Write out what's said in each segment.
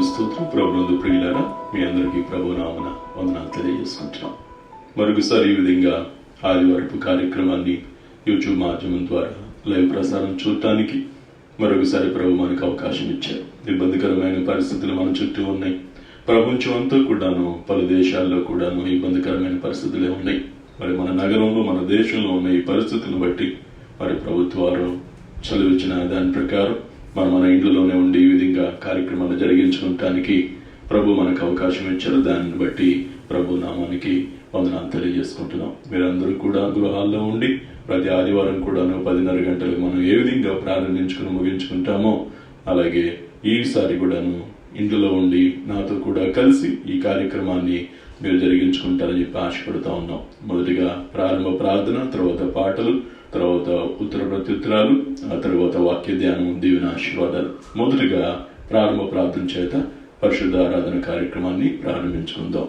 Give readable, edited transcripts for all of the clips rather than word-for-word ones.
స్తోత్రం. ప్రభునందు ప్రియులారా, మీ అందరికీ ప్రభు నామమున వందనాలు తెలియజేసుకుంటున్నాం. మరొకసారి ఈ విధంగా ఆదివారపు కార్యక్రమాన్ని యూట్యూబ్ మాధ్యమం ద్వారా లైవ్ ప్రసారం చూడటానికి మరొకసారి ప్రభు మనకు అవకాశం ఇచ్చారు. ఇబ్బందికరమైన పరిస్థితులు మన చుట్టూ ఉన్నాయి. ప్రపంచం అంతా కూడాను, పలు దేశాల్లో కూడాను ఇబ్బందికరమైన పరిస్థితులే ఉన్నాయి. మరి మన నగరంలో, మన దేశంలో ఉన్న ఈ పరిస్థితులను బట్టి మరి ప్రభుత్వాలు చదివించిన దాని ప్రకారం మన ఇంట్లోనే ఉండి ఈ విధంగా కార్యక్రమాలు జరిగించుకోవటానికి ప్రభు మనకు అవకాశం ఇచ్చారు. దాన్ని బట్టి ప్రభు నామానికి వందనాలు తెలియజేసుకుంటున్నాం. మీరందరూ కూడా గృహాల్లో ఉండి ప్రతి ఆదివారం కూడాను 10:30 గంటలకు మనం ఏ విధంగా ప్రారంభించుకుని ముగించుకుంటామో అలాగే ఈసారి కూడాను ఇంట్లో ఉండి నాతో కూడా కలిసి ఈ కార్యక్రమాన్ని మీరు జరిగించుకుంటారని చెప్పి ఆశపడుతూ ఉన్నాం. మొదటిగా ప్రారంభ ప్రార్థన, తర్వాత పాటలు, తర్వాత ఉత్తర ప్రత్యుత్తరాలు, ఆ తర్వాత వాక్య ధ్యానం, దీవెన ఆశీర్వాదాలు. మొదటిగా ప్రారంభ ప్రార్థన చేత పరిశుద్ధ ఆరాధన కార్యక్రమాన్ని ప్రారంభించుకుందాం.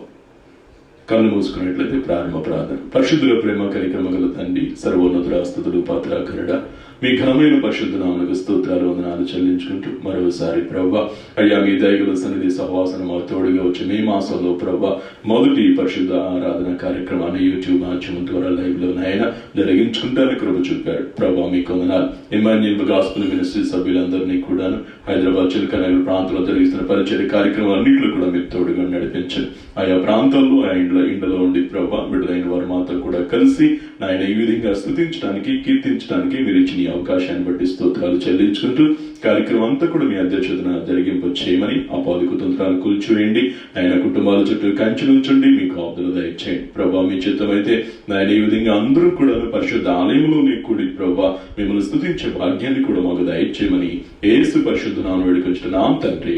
కళ్ళు మూసుకున్నట్లయితే ప్రారంభ ప్రార్థన. పరిశుద్ధుల ప్రేమ కార్యక్రమగల తండ్రి, సర్వోన్నతుల స్తుతులు పాత్రాకరుడ, మీ ఘనమైన పరిశుద్ధ నామమునకు స్తోత్రాలు వందనాలు చెల్లించుకుంటూ మరోసారి ప్రభా అయ్యా మీ దయగల సన్నిధి సహవాసనం మా తోడుగా వచ్చి మీ మాసంలో ప్రభా మొదటి పరిశుద్ధ ఆరాధన కార్యక్రమాన్ని యూట్యూబ్ మాధ్యమం ద్వారా లైవ్ లో నాయన జరిగించుకుంటానికి కృప చూపారు. ప్రభా మీకు వందనాలు. ఇమాన్యుయల్ గాస్పెల్ మినిస్ట్రీ సభ్యులందరినీ కూడాను హైదరాబాద్, చిలకనగర్ ప్రాంతంలో జరిగిస్తున్న పరిచయ కార్యక్రమాలన్నింటిలో కూడా మీరు తోడుగా నడిపించండి. ఆయా ప్రాంతాల్లో ఆ ఇండ్లలో ఉండి ప్రభా బిడ్డలైన వారు మాతో కూడా కలిసి నాయన ఈ విధంగా స్తుతించడానికి, కీర్తించడానికి మీరు ఇచ్చిన అవకాశాన్ని బట్టి స్తోత్రాలు చెల్లించుకుంటూ కార్యక్రమం అంతా కూడా మీ అధ్యక్షతన జరిగింపు చేయమని అపాదికు తంత్రాలు కూల్చివేయండి. ఆయన కుటుంబాల చుట్టూ కంచె ఉంచండి, మీకు ఆప్తులు దయచేయండి. ప్రభా మీ చిత్తమైతే నాయన ఈ విధంగా అందరూ కూడా పరిశుద్ధ ఆలయంలోనే కూడి ప్రభా మిమ్మల్ని స్తుతించే భాగ్యాన్ని కూడా మాకు దయచేయమని యేసు పరిశుద్ధ నామమున వేడుకొంచున్నాం తండ్రి.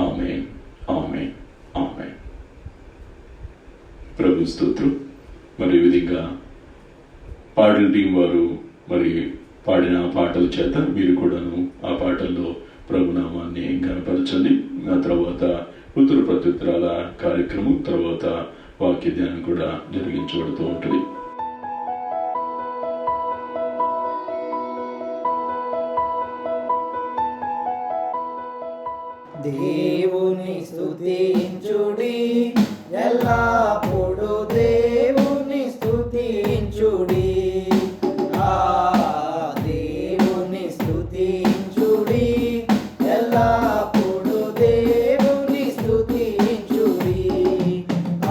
ఆమేన్, ఆమేన్, ఆమేన్. ప్రభు స్తోత్రం. మరి ఈ విధంగా పాటల టీం వారు మరి పాడిన పాటల చేత మీరు కూడాను ఆ పాటల్లో ప్రభునామాన్ని కనపరచండి. ఆ తర్వాత ఉత్తర ప్రత్యుత్తరాల కార్యక్రమం, తర్వాత వాక్య ధ్యానం కూడా జరిగించబడుతూ ఉంటుంది. దేవుని స్తుతించుడి, ఎల్లప్పుడూ దేవుని స్తుతించుడి. దేవుని స్తుతించుడి, ఎల్లప్పుడూ దేవుని స్తుతించుడి.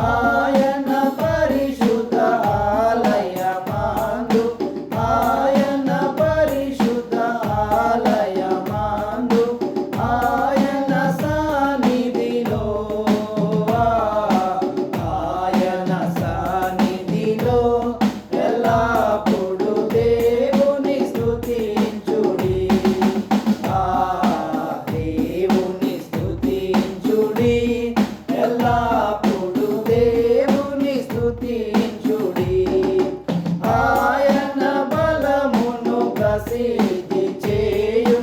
ఆయన పరిశుద్ధ ఆలయమందు, ఆయన పరిశుద్ధ ఆలయమందు, ఆయన సన్నిధిలో, ఆయన సన్నిధిలో ఎల్లప్పుడూ దేవుని స్తుతించుడి. దేవుని స్తుతించుడి, ఎల్లప్పుడూ దేవుని స్తుతించుడి. ఆయన బలమును ప్రసిద్ధి చేయు,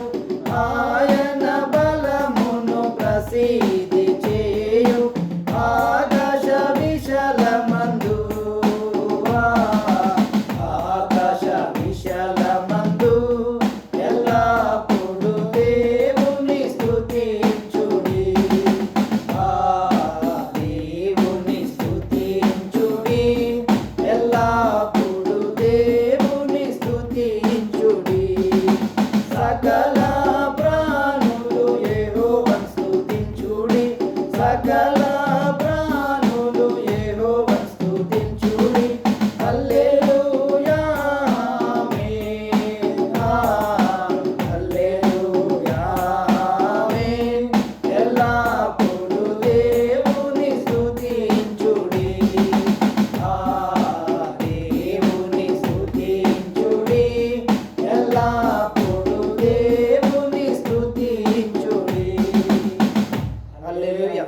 ఆయన బలమును ప్రసిద్ధి చేయు. ఆకాశ విశాలమందు, ఆకాశ విశాలమందు ఎల్లప్పుడూ దేవుని స్తుతించుడి. దేవుని స్తుతించుడి, ఎల్లప్పుడూ దేవుని స్తుతించుడి. సకల ప్రాణులు యెహోవాను స్తుతించుడి, సకల ప్రాణులు యెహోవాను స్తుతించుడి. హల్లెలూయా, ఆమేన్, హల్లెలూయా, ఆమేన్. ఎల్లప్పుడూ దేవుని స్తుతించుడి, దేవుని స్తుతించుడి, ఎల్లప్పుడూ దేవుని స్తుతించుడి. హల్లెలూయా.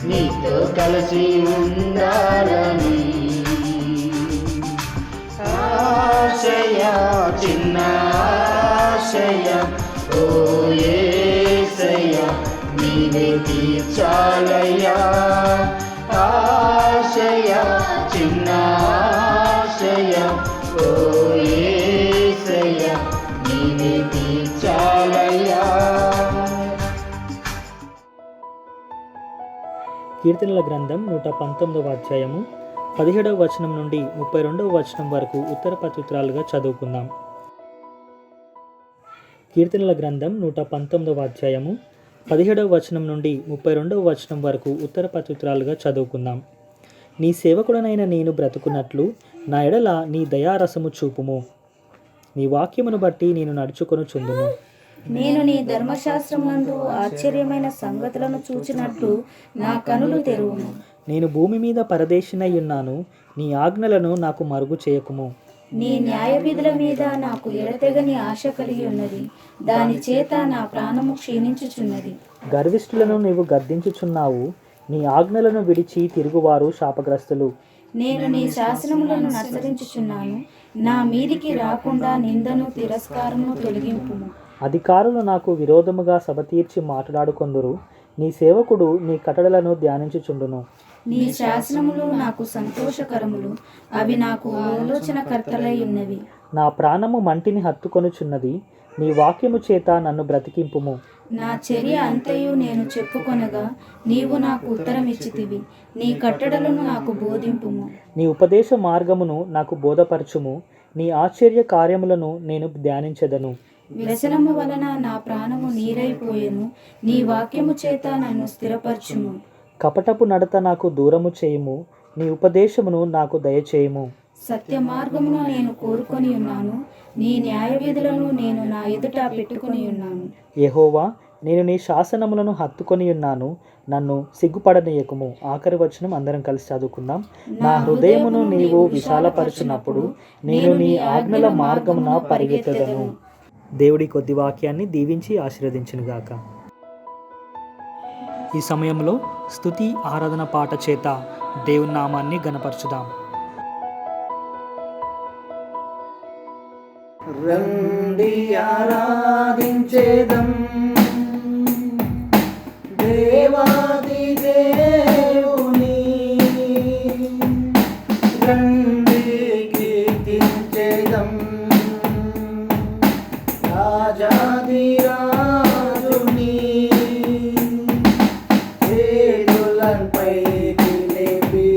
నీతో కలిసి ఉండాలని ఆశయ చిన్న ఆశయ ఓ యేసయ్య నీవే తీర్చాలయ్యా ఆశయ చిన్న ఆశయ ఓ యేసయ్య నీవే తీర్చాలయ్యా. కీర్తనల గ్రంథం 119వ అధ్యాయము 17వ వచనం నుండి 32వ వచనం వరకు ఉత్తర ప్రత్యుత్తరాలుగా చదువుకుందాం. కీర్తనల గ్రంథం 119వ అధ్యాయము 17వ వచనం నుండి 32వ వచనం వరకు ఉత్తర ప్రత్యుత్తరాలుగా చదువుకుందాం. నీ సేవకుడనైన నేను బ్రతుకున్నట్లు నా ఎడల నీ దయారసము చూపుము. నీ వాక్యమును బట్టి నేను నడుచుకొనుచుందును. నేను నీ ధర్మశాస్త్రమందు ఆశ్చర్యమైన సంగతులను చూచినట్లు నా కనులు తెరువును. నేను భూమి మీద పరదేశినై ఉన్నాను, నీ ఆజ్ఞలను నాకు మరుగు చేయకుము. నీ న్యాయ విధుల మీద నాకు ఎడతెగని ఆశ కలిగి ఉన్నది, దాని చేత నా ప్రాణము క్షీణించుచున్నది. గర్విష్ఠులను నీవు గద్దించుచున్నావు, నీ ఆజ్ఞలను విడిచి తిరుగువారు శాపగ్రస్తులు. నేను నీ శాసనములను నచ్చరించుచున్నాను, నా మీదికి రాకుండా నిందను తిరస్కారమును తొలగింపుము. అధికారులు నాకు విరోధముగా సభ తీర్చి మాట్లాడుకొందురు, నీ సేవకుడు నీ కట్టడలను ధ్యానించుచుండును. నీ శాసనములు నాకు సంతోషకరములు, అవి నాకు ఆలోచనకర్తలై ఉన్నవి. నా ప్రాణము మంటిని హత్తుకొనుచున్నది, నీ వాక్యము చేత నన్ను బ్రతికింపుము. నా చర్య అంతయు నేను చెప్పుకొనగా నీవు నాకు ఉత్తరమిచ్చితివి, నీ కట్టడలను నాకు బోధింపుము. నీ ఉపదేశ మార్గమును నాకు బోధపరచుము, నీ ఆశ్చర్య కార్యములను నేను ధ్యానించెదను. వ్యసనము వలన నా ప్రాణము నీరైపోయెను, నీ వాక్యము చేత నన్ను స్థిరపరచుము. కపటపు నడత నాకు దూరము చేయుము, నీ ఉపదేశమును నాకు దయచేయుము. సత్య మార్గమును నేను కోరుకొని ఉన్నాను, నీ న్యాయ విధులను నేను నా ఎదుట పెట్టుకుని ఉన్నాను. యెహోవా, నేను నీ శాసనములను హత్తుకొని ఉన్నాను, నన్ను సిగ్గుపడనీయకుము. ఆఖరి వచనం అందరం కలిసి చదువుకుందాం. నా హృదయమును నీవు విశాలపరచునప్పుడు నేను నీ ఆజ్ఞల మార్గమున పరిగెత్తెదను. దేవుడి కొద్ది వాక్యాన్ని దీవించి ఆశీర్వదించునుగాక. ఈ సమయంలో స్తుతి ఆరాధన పాట చేత దేవుని నామాన్ని గణపరచుదాం. రండి ఆరాధించేదం దేవాది దేవుని, రండి కీర్తించేదం రాజాది రాజుని, చేతులపై లేపి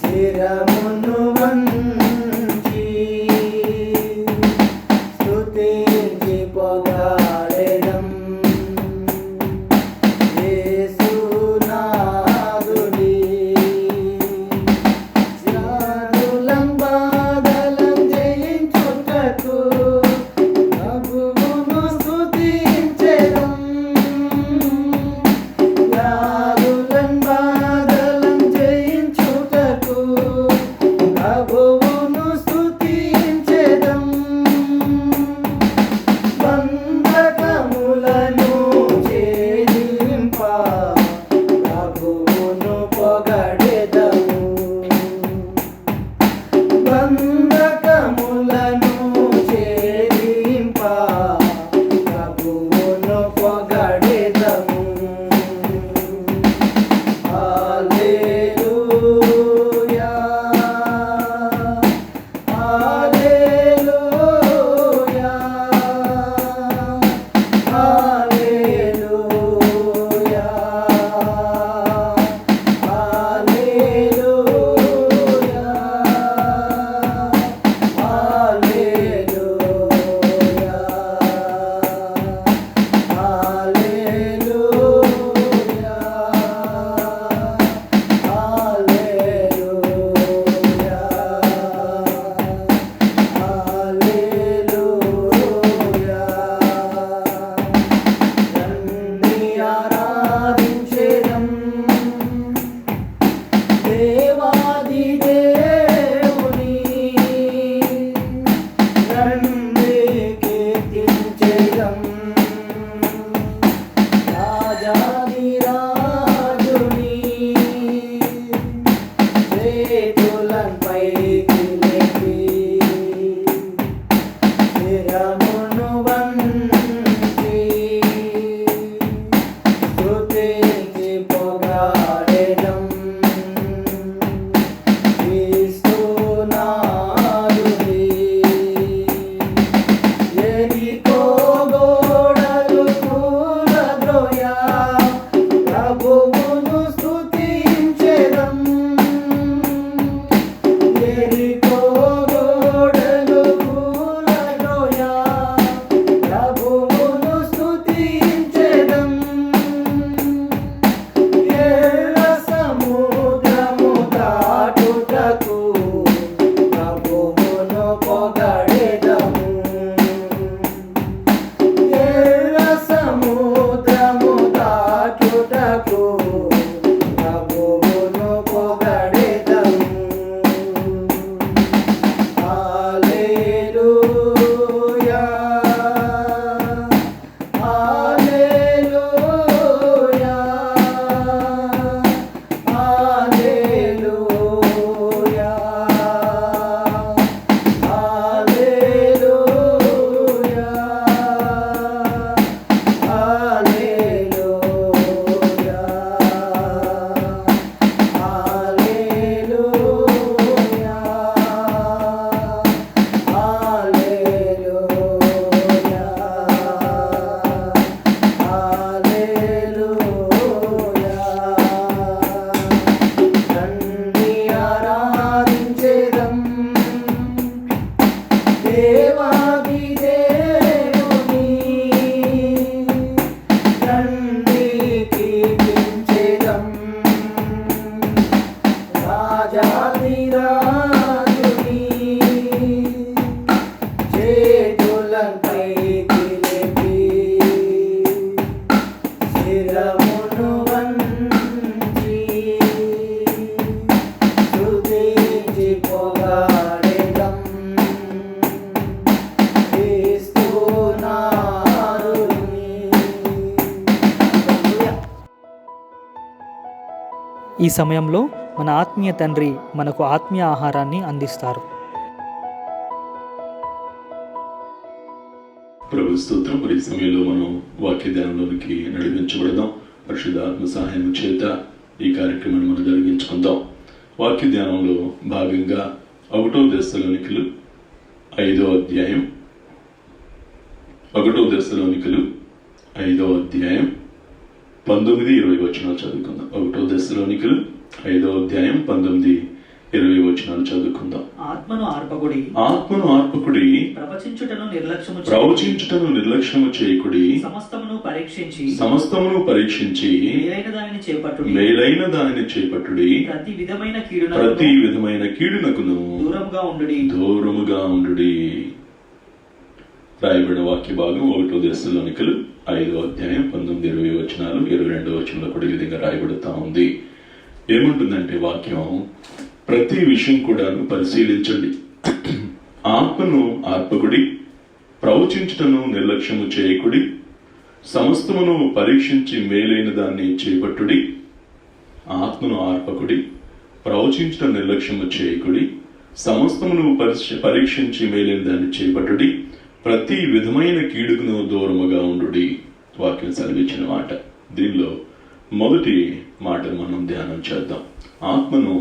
శిరమును వంచి స్తుతించి పొగ ఈ సమయంలో మన ఆత్మీయ తండ్రి మనకు ఆత్మీయ ఆహారాన్ని అందిస్తారు. ప్రభు స్తోత్రం. మరి ఈ సమయంలో మనం వాక్య ధ్యానంలోనికి నడిపించబడదాం. పరిశుద్ధాత్మ సహాయం చేత ఈ కార్యక్రమాన్ని మనం జరిగించుకుందాం. వాక్య ధ్యానంలో భాగంగా 1 దశలోనికలు 5వ అధ్యాయం 1 దశలోనికలు 5వ అధ్యాయం 19-20 వచనాలు చదువుకుందాం. 1 దశలోనికలు 5వ అధ్యాయం 19-20 వచనాలు చదువుకుందాం. ఆత్మను ఆర్పకుడి, ప్రవచించుటను నిర్లక్ష్యము చేయకుడి, సమస్తమును పరీక్షించి మేలైన దానిని చేపట్టుడి, ప్రతి విధమైన కీడునకును దూరముగా ఉండుడి. రాయబడిన వాక్య భాగం 1 దశలోనికలు 5వ అధ్యాయం 19-20 వచనాలు. 22వ వచనంలో కూడా ఈ విధంగా రాయబడుతా ఉంది. ఏముంటుందంటే వాక్యం, ప్రతి విషయం కూడా పరిశీలించండి, ఆత్మను ఆర్పకుడి, ప్రవచించుటను నిర్లక్ష్యము చేయకుడి, సమస్తమును పరీక్షించి మేలైన దాన్ని చేపట్టుడి. ఆత్మను ఆర్పకుడి, ప్రవచించుట నిర్లక్ష్యము చేయకుడి, సమస్తమును పరీక్షించి మేలైన దాన్ని చేపట్టుడి, ప్రతి విధమైన కీడుకును దూరముగా ఉండుడి. వాక్యం సెలవిచ్చిన మాట. దీనిలో మొదటి మాటను మనం ధ్యానం చేద్దాం. ఆత్మను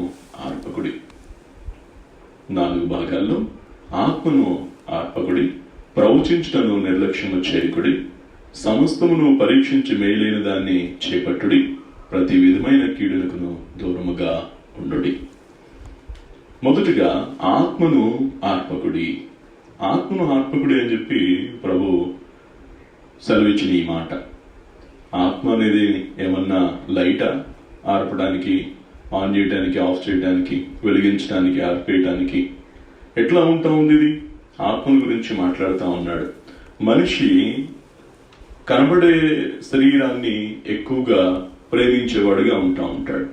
ఆర్పకుడి. 4 భాగాల్లో ఆత్మను ఆర్పకుడి, ప్రవచించుటను నిర్లక్ష్యము చేయకుడి, సమస్తమును పరీక్షించి మేలైన దాన్ని చేపట్టుడి, ప్రతి విధమైన కీడులకును దూరముగా ఉండుడి. మొదటిగా ఆత్మను ఆర్పకుడి. ఆత్మను ఆర్పకుడి అని చెప్పి ప్రభు సెలవిచ్చిన ఈ మాట. ఆత్మ అనేది ఏమన్నా లైటా? ఆర్పడానికి, ఆన్ చేయడానికి, ఆఫ్ చేయడానికి, వెలిగించడానికి, ఆర్పేయటానికి ఎట్లా ఉంటా ఉంది ఇది? ఆత్మ గురించి మాట్లాడుతూ ఉన్నాడు. మనిషి కనబడే శరీరాన్ని ఎక్కువగా ప్రేమించేవాడుగా ఉంటా ఉంటాడు.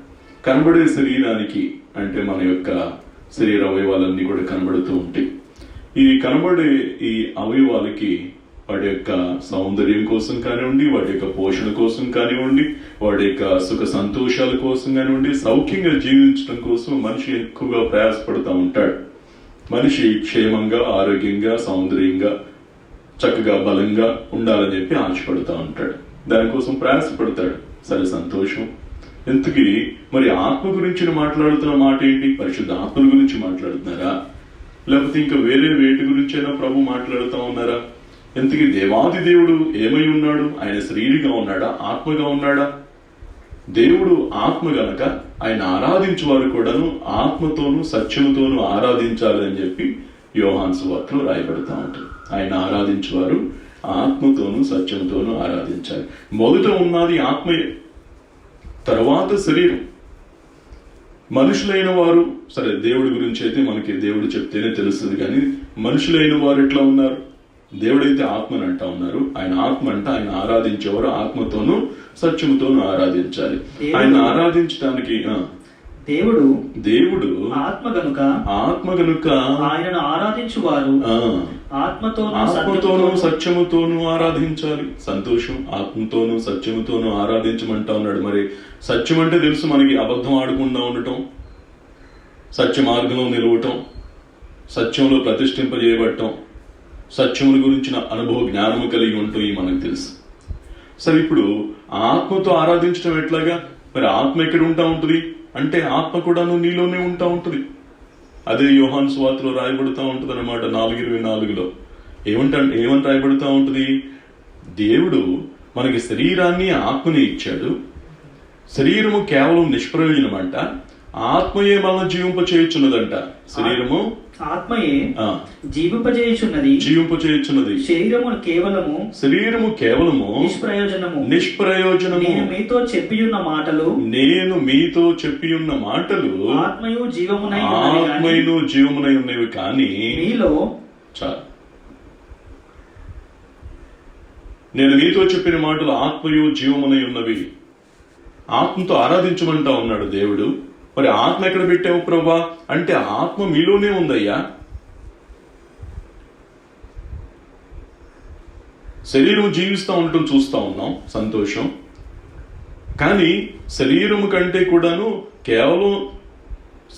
కనబడే శరీరానికి అంటే మన యొక్క శరీర అవయవాలన్నీ కూడా కనబడుతూ ఉంటాయి. ఈ కనబడే ఈ అవయవాలకి వాటి యొక్క సౌందర్యం కోసం కానివ్వండి, వాటి యొక్క పోషణ కోసం కానివ్వండి, వాటి యొక్క సుఖ సంతోషాల కోసం కానివ్వండి, సౌఖ్యంగా జీవించడం కోసం మనిషి ఎక్కువగా ప్రయాసపడుతూ ఉంటాడు. మనిషి క్షేమంగా, ఆరోగ్యంగా, సౌందర్యంగా, చక్కగా, బలంగా ఉండాలని చెప్పి ఆశపడుతూ ఉంటాడు. దానికోసం ప్రయాసపడతాడు. సరే, సంతోషం. ఎందుకు మరి ఆత్మ గురించి మాట్లాడుతున్న మాట ఏంటి? పరిశుద్ధ ఆత్మల గురించి మాట్లాడుతున్నారా? లేకపోతే ఇంకా వేరే వేటి గురించైనా ప్రభు మాట్లాడుతూ ఉన్నారా? ఎందుకు దేవాది దేవుడు ఏమై ఉన్నాడు? ఆయన శరీరిగా ఉన్నాడా? ఆత్మగా ఉన్నాడా? దేవుడు ఆత్మ గనక ఆయన ఆరాధించేవారు కూడాను ఆత్మతోనూ సత్యముతోనూ ఆరాధించాలి అని చెప్పి యోహాను సువార్తలో రాయబడతా ఉంటుంది. ఆయన ఆరాధించేవారు ఆత్మతోనూ సత్యముతోనూ ఆరాధించాలి. మొదట ఉన్నది ఆత్మయే, తర్వాత శరీరం. మనుషులైన వారు, సరే దేవుడి గురించి అయితే మనకి దేవుడు చెప్తేనే తెలుస్తుంది, కానీ మనుషులైన వారు ఎట్లా ఉన్నారు? దేవుడైతే ఆత్మని అంటా ఉన్నారు. ఆయన ఆత్మ అంటే ఆయన ఆరాధించేవారు ఆత్మతోనూ సత్యముతోనూ ఆరాధించాలి. ఆయన ఆరాధించడానికి దేవుడు ఆత్మ గనుక ఆయనను ఆరాధించువారు ఆత్మతోనూ సత్యముతోనూ ఆరాధించాలి. సంతోషం. ఆత్మతోనూ సత్యముతోనూ ఆరాధించమంటా ఉన్నాడు. మరి సత్యం అంటే తెలుసు మనకి, అబద్ధం ఆడకుండా ఉండటం, సత్య మార్గంలో నిలవటం, సత్యంలో ప్రతిష్ఠింపజేయబడటం, సత్యముల గురించిన అనుభవ జ్ఞానము కలిగి ఉంటాయి మనకు తెలుసు. సరే, ఇప్పుడు ఆత్మతో ఆరాధించడం ఎట్లాగా? మరి ఆత్మ ఎక్కడ ఉంటా ఉంటుంది అంటే ఆత్మ కూడాను నీలోనే ఉంటా ఉంటుంది. అదే యోహాను సువార్తలో రాయబడుతూ ఉంటుంది అన్నమాట. 4:24లో ఏమని రాయబడుతూ ఉంటుంది? దేవుడు మనకి శరీరాన్ని, ఆత్మని ఇచ్చాడు. శరీరము కేవలం నిష్ప్రయోజనం అంట, ఆత్మయే మనల్ని జీవింప చేయుచున్నదంట. శరీరము ఆత్మయే జీవింపచేయుచున్నది. శరీరము కేవలము నిష్ప్రయోజనము. నేను మీతో చెప్పియున్న మాటలు ఆత్మయు జీవమునై ఉన్నవి కానీ మీలో చాలు. నేను మీతో చెప్పిన మాటలు ఆత్మయు జీవమునై ఉన్నవి. ఆత్మతో ఆరాధించమంటా ఉన్నాడు దేవుడు. మరి ఆత్మ ఎక్కడ పెట్టావు ప్రభా అంటే ఆత్మ మీలోనే ఉందయ్యా. శరీరం జీవిస్తూ ఉండటం చూస్తూ ఉన్నాం, సంతోషం. కానీ శరీరము కంటే కూడాను కేవలం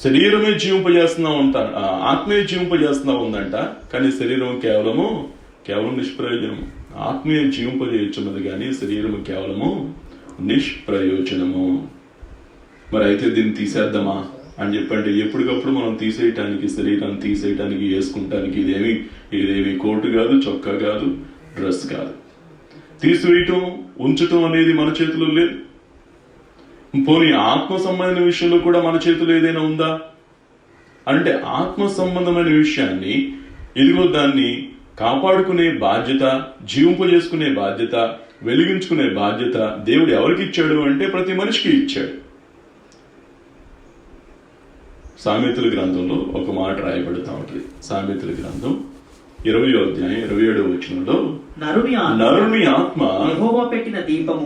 శరీరమే జీవింపజేస్తున్నా ఉంటాను, ఆత్మే జీవింపజేస్తున్నా ఉందంట. కానీ శరీరం కేవలం నిష్ప్రయోజనము. ఆత్మీయ జీవింపజేయుచున్నది కానీ శరీరము కేవలము నిష్ప్రయోజనము. మరి అయితే దీన్ని తీసేద్దామా అని చెప్పంటే ఎప్పటికప్పుడు మనం తీసేయటానికి, శరీరాన్ని తీసేయటానికి, వేసుకుంటానికి ఇదేమి కోటు కాదు, చొక్కా కాదు, డ్రెస్ కాదు. తీసివేయటం, ఉంచటం అనేది మన చేతిలో లేదు. పోనీ ఆత్మ సంబంధమైన విషయంలో కూడా మన చేతిలో ఏదైనా ఉందా అంటే ఆత్మ సంబంధమైన విషయాన్ని ఇదిగో దాన్ని కాపాడుకునే బాధ్యత, జీవింపజేసుకునే బాధ్యత, వెలిగించుకునే బాధ్యత దేవుడు ఎవరికి ఇచ్చాడు అంటే ప్రతి మనిషికి ఇచ్చాడు. సామెతల గ్రంథంలో ఒక మాట రాయబడుతూ ఉంటుంది. సామెతల గ్రంథం 20వ అధ్యాయం 27వ వచనంలో నరుని ఆత్మ యెహోవా పెట్టిన దీపము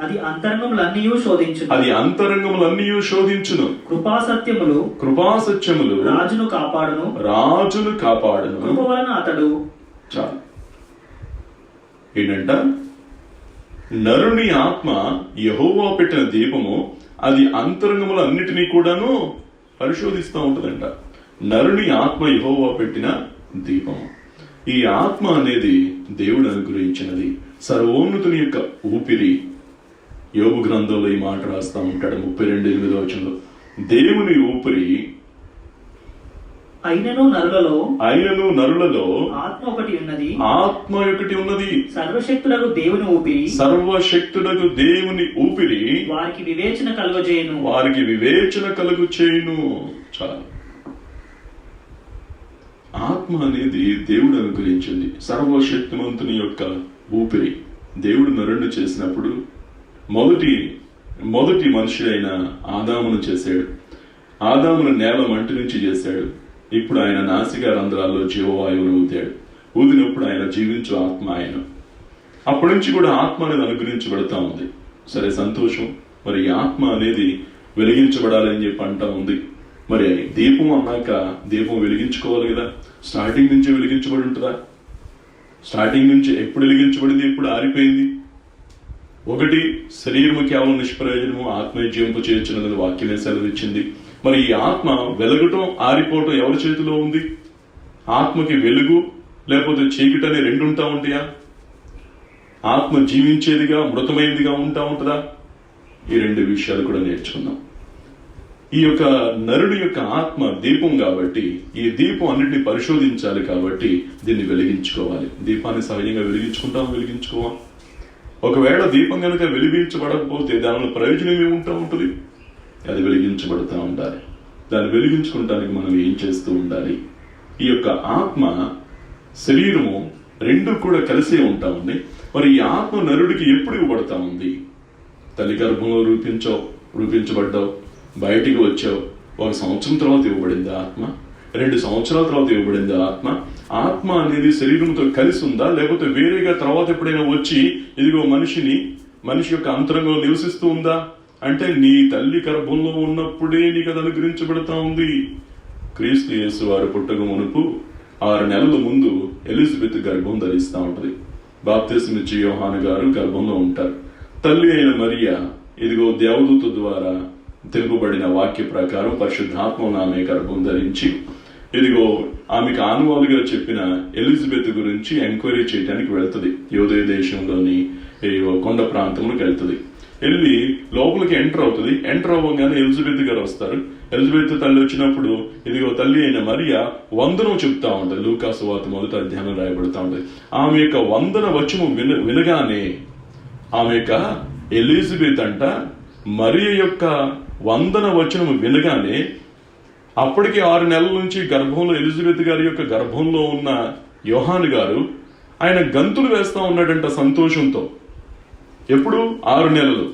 అది అంతరంగములన్నీ శోధించును. కృపాసత్యములు రాజును కాపాడును. చాలు. ఏంటంట? నరుని ఆత్మ యెహోవా పెట్టిన దీపము అది అంతరంగములన్నిటినీ కూడాను పరిశోధిస్తూ ఉంటుందంట. నరుని ఆత్మ యెహోవా పెట్టిన దీపము. ఈ ఆత్మ అనేది దేవుడు అనుగ్రహించినది, సర్వోన్నతుని యొక్క ఊపిరి. యోబు గ్రంథంలో ఈ మాట రాస్తా ఉంటాడు 32:8 వచనంలో, దేవుని ఊపిరి అయినను నరులలో ఆత్మ ఒకటి ఉన్నది. సర్వశక్తుడగు దేవుని ఊపిరి వారికి వివేచన కలుగజేయును. చాలు. ఆత్మ అనేది దేవుడు అనుగ్రహించింది, సర్వశక్తిమంతుని యొక్క ఊపిరి. దేవుడు నరుణ్ణి చేసినప్పుడు మొదటి మనుషుడైన ఆదామును చేశాడు. ఆదామును నేల మంటి నుంచి చేశాడు. ఇప్పుడు ఆయన నాసికా రంధ్రాల్లో జీవవాయువును ఊదినప్పుడు ఆయన జీవించు ఆత్మ ఆయన. అప్పటి నుంచి కూడా ఆత్మ అనేది అనుగ్రహించబడతా ఉంది. సరే, సంతోషం. మరి ఈ ఆత్మ అనేది వెలిగించబడాలని చెప్పి అంటా ఉంది. మరి దీపం అన్నాక దీపం వెలిగించుకోవాలి కదా. స్టార్టింగ్ నుంచి వెలిగించబడి ఉంటుందా? స్టార్టింగ్ నుంచి ఎప్పుడు వెలిగించబడింది, ఎప్పుడు ఆరిపోయింది? ఒకటి, శరీరము కేవలం నిష్ప్రయోజనము, ఆత్మ జీవింప చేయొచ్చున్నది వాక్యమే సెలవిచ్చింది. మరి ఈ ఆత్మ వెలగటం, ఆరిపోవటం ఎవరి చేతిలో ఉంది? ఆత్మకి వెలుగు లేకపోతే చీకటి అనే రెండు ఉంటా ఉంటాయా? ఆత్మ జీవించేదిగా, మృతమైనదిగా ఉంటా ఉంటుందా? ఈ రెండు విషయాలు కూడా నేర్చుకుందాం. ఈ యొక్క నరుడి యొక్క ఆత్మ దీపం కాబట్టి ఈ దీపం అన్నిటిని పరిశోధించాలి కాబట్టి దీన్ని వెలిగించుకోవాలి. దీపాన్ని సహజంగా వెలిగించుకోవాలి. ఒకవేళ దీపం కనుక వెలిగించబడకపోతే దానిలో ప్రయోజనం ఏముంటా ఉంటుంది? అది వెలిగించబడుతూ ఉండాలి. దాన్ని వెలిగించుకోవడానికి మనం ఏం చేస్తూ ఉండాలి? ఈ యొక్క ఆత్మ, శరీరము రెండు కూడా కలిసే ఉంటా ఉంది. మరి ఈ ఆత్మ నరుడికి ఎప్పుడు ఇవ్వబడతా ఉంది? తల్లి గర్భంలో రూపించబడ్డావు, బయటికి వచ్చావు, 1 సంవత్సరం తర్వాత ఇవ్వబడింది ఆత్మ, 2 సంవత్సరాల తర్వాత ఇవ్వబడింది ఆత్మ. ఆత్మ అనేది శరీరంతో కలిసి ఉందా, లేకపోతే వేరేగా తర్వాత ఎప్పుడైనా వచ్చి ఇదిగో మనిషి యొక్క అంతరంగంలో నివసిస్తూ ఉందా అంటే నీ తల్లి గర్భంలో ఉన్నప్పుడే నీకు అది అనుగ్రహించబడతా ఉంది. క్రీస్తు యేసు వారు పుట్టక మునుపు 6 నెలల ముందు ఎలిజబెత్ గర్భం ధరిస్తూ ఉంటది. బాప్తిస్మిచ్చి యోహాను గారు గర్భంలో ఉంటారు. తల్లి అయిన మరియా ఇదిగో దేవదూత ద్వారా తెలుపబడిన వాక్య ప్రకారం పరిశుద్ధాత్మ ఆమె గర్భం ధరించి ఇదిగో ఆమెకు ఆనువాలుగా చెప్పిన ఎలిజబెత్ గురించి ఎంక్వైరీ చేయడానికి వెళ్తుంది. యోదయ దేశంలోని కొండ ప్రాంతంలోకి వెళ్తుంది. వెళ్ళి లోపలికి ఎంటర్ అవుతుంది. ఎంటర్ అవ్వగానే ఎలిజబెత్ గారు వస్తారు. ఎలిజబెత్ తల్లి వచ్చినప్పుడు ఇదిగో తల్లి అయిన మరియా వందనం చెప్తా ఉంటుంది. లూకా సువార్త 1వ అధ్యాయం రాయబడతా ఉంటుంది. ఆమె యొక్క వందన వచనం వినగానే ఆమె యొక్క ఎలిజబెత్ అంట మరియ యొక్క వందన వచనం వినగానే అప్పటికి 6 నెలల నుంచి గర్భంలో ఎలిజబెత్ గారి యొక్క గర్భంలో ఉన్న యోహాను గారు ఆయన గంతులు వేస్తా ఉన్నాడంట సంతోషంతో. ఎప్పుడు? 6 నెలలు.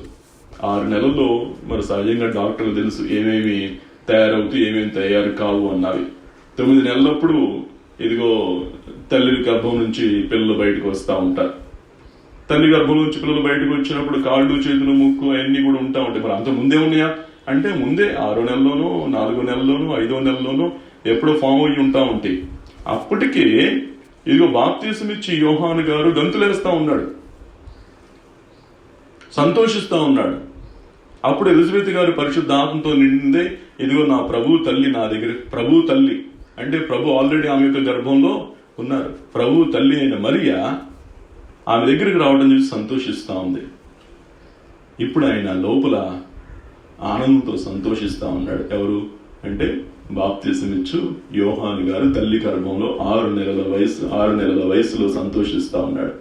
6 నెలల్లో మరి సహజంగా డాక్టర్లు తెలుసు ఏమేమి తయారవుతూ ఏమేమి తయారు కావు అన్నవి. 9 నెలలప్పుడు ఇదిగో తల్లి గర్భం నుంచి పిల్లలు బయటకు వస్తూ ఉంటారు. తల్లి గర్భం నుంచి పిల్లలు బయటకు వచ్చినప్పుడు కాళ్ళు, చేతులు, ముక్కు అవన్నీ కూడా ఉంటా ఉంటాయి. మరి అంత ముందే ఉన్నాయా అంటే ముందే 6 నెలల్లోనూ, 4 నెలల్లోనూ, 5వ నెలలోనూ ఎప్పుడో ఫామ్ అయ్యి ఉంటా ఉంటాయి. అప్పటికే ఇదిగో బాప్తిస్మిచ్చి యోహాను గారు గంతులేస్తా ఉన్నాడు. సంతోషిస్తా ఉన్నాడు. అప్పుడు ఎలిజబెత్ గారు పరిశుద్ధాత్మతో నిండిందే, ఇదిగో నా ప్రభు తల్లి నా దగ్గర, ప్రభు తల్లి అంటే ప్రభు ఆల్రెడీ ఆమె యొక్క గర్భంలో ఉన్నారు. ప్రభు తల్లి అయిన మరియా ఆమె దగ్గరికి రావడం చూసి సంతోషిస్తా ఉంది. ఇప్పుడు ఆయన లోపల ఆనందంతో సంతోషిస్తా ఉన్నాడు. ఎవరు అంటే బాప్తిసం ఇచ్చు యోహాను గారు తల్లి గర్భంలో 6 నెలల వయసులో సంతోషిస్తా ఉన్నాడు.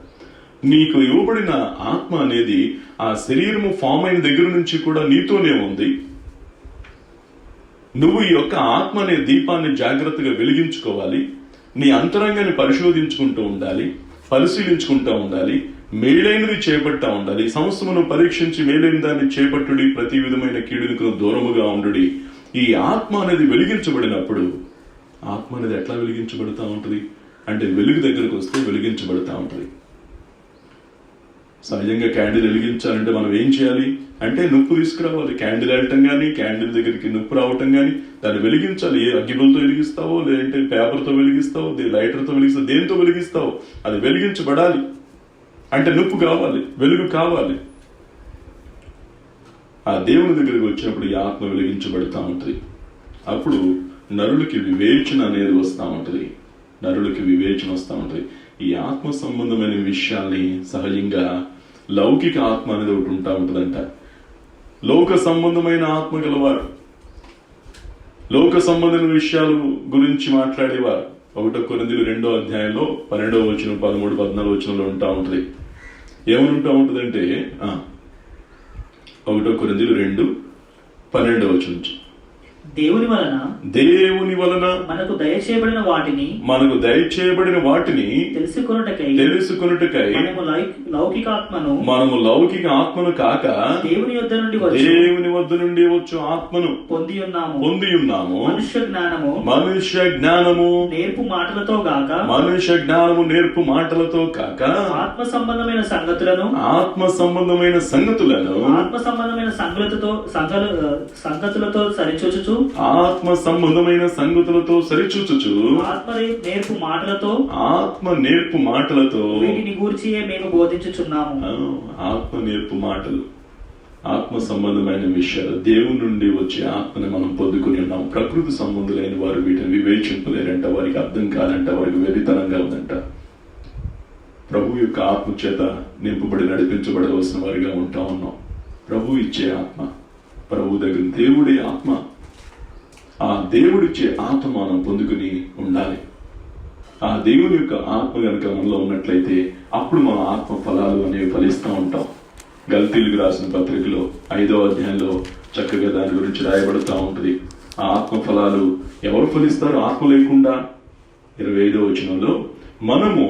నీకు ఇవ్వబడిన ఆత్మ అనేది ఆ శరీరము ఫామ్ అయిన దగ్గర నుంచి కూడా నీతోనే ఉంది. నువ్వు ఈ యొక్క ఆత్మ అనే దీపాన్ని జాగ్రత్తగా వెలిగించుకోవాలి. నీ అంతరంగాన్ని పరిశోధించుకుంటూ ఉండాలి, పరిశీలించుకుంటూ ఉండాలి, మేలైనది చేపట్టా ఉండాలి. సమస్తమును పరీక్షించి మేలైన దాన్ని చేపట్టుడి, ప్రతి విధమైన కీడులకు దూరముగా ఉండుడి. ఈ ఆత్మ అనేది వెలిగించబడినప్పుడు, ఆత్మ అనేది ఎట్లా వెలిగించబడతా ఉంటుంది అంటే వెలుగు దగ్గరకు వస్తే వెలిగించబడతా ఉంటుంది. సహజంగా క్యాండిల్ వెలిగించాలంటే మనం ఏం చేయాలి అంటే నొప్పు తీసుకురావాలి. క్యాండిల్ వెళ్ళటం కానీ, క్యాండిల్ దగ్గరికి నొప్పు రావటం కానీ, దాన్ని వెలిగించాలి. ఏ అగ్గిపులతో వెలిగిస్తావో, లేదంటే పేపర్తో వెలిగిస్తావో, లైటర్తో వెలిగిస్తావో, దేంతో వెలిగిస్తావో అది వెలిగించబడాలి. అంటే నొప్పు కావాలి, వెలుగు కావాలి. ఆ దేవుని దగ్గరికి వచ్చినప్పుడు ఈ ఆత్మ వెలిగించబడతా ఉంటుంది. అప్పుడు నరులకి వివేచన అనేది వస్తూ ఉంటుంది. నరులకి వివేచన వస్తూ ఉంటుంది. ఈ ఆత్మ సంబంధమైన విషయాల్ని సహజంగా లౌకిక ఆత్మ అనేది ఒకటి ఉంటా ఉంటుందంట. లోక సంబంధమైన ఆత్మ గలవారు, లోక సంబంధమైన విషయాల గురించి మాట్లాడేవారు 1 కొరింథీయులు 2వ అధ్యాయంలో 12వ వచనం, 13, 14 వచనంలో ఉంటా ఉంటుంది. ఏమని ఉంటా ఉంటుందంటే 1 కొరింథీయులు 2, 12వ వచనం, దేవుని వలన మనకు దయచేయబడిన వాటిని తెలుసుకొనుటకై మనము లౌకిక ఆత్మను కాక దేవుని వద్ద నుండి వచ్చు ఆత్మను పొంది ఉన్నాము. మనుష్య జ్ఞానము నేర్పు మాటలతో కాక ఆత్మ సంబంధమైన సంగతులను సంగతులతో సరిచూచుచు ఆత్మ సంబంధమైన సంగతులతో సరిచూచుచు ఆత్మ నేర్పు మాటలతో వీటిని గూర్చియే మేము బోధించుచున్నాము. ఆత్మ నేర్పు మాటలు, ఆత్మ సంబంధమైన విషయాలు, దేవుని నుండి వచ్చే ఆత్మని మనం పొందుకుని ఉన్నాం. ప్రకృతి సంబంధులైన వారు వీటిని వివేచింపలేరంట, వారికి అర్థం కాదంట, వారికి వెరితనంగా ఉందంట. ప్రభు యొక్క ఆత్మ చేత నింపబడి నడిపించబడవలసిన వారిగా ఉంటా ఉన్నాం. ప్రభు ఇచ్చే ఆత్మ, ప్రభు దగ్గర దేవుడే ఆత్మ, ఆ దేవుడిచ్చే ఆత్మ మనం పొందుకుని ఉండాలి. ఆ దేవుని యొక్క ఆత్మ కనుక మనలో ఉన్నట్లయితే అప్పుడు మన ఆత్మ ఫలాలు అనేవి ఫలిస్తూ ఉంటాం. గల్తీలకు రాసిన పత్రికలో 5వ అధ్యాయంలో చక్కగా దాని గురించి రాయబడుతూ ఉంటుంది. ఆ ఆత్మ ఫలాలు ఎవరు ఫలిస్తారు ఆత్మ లేకుండా? 25వ వచనంలో, మనము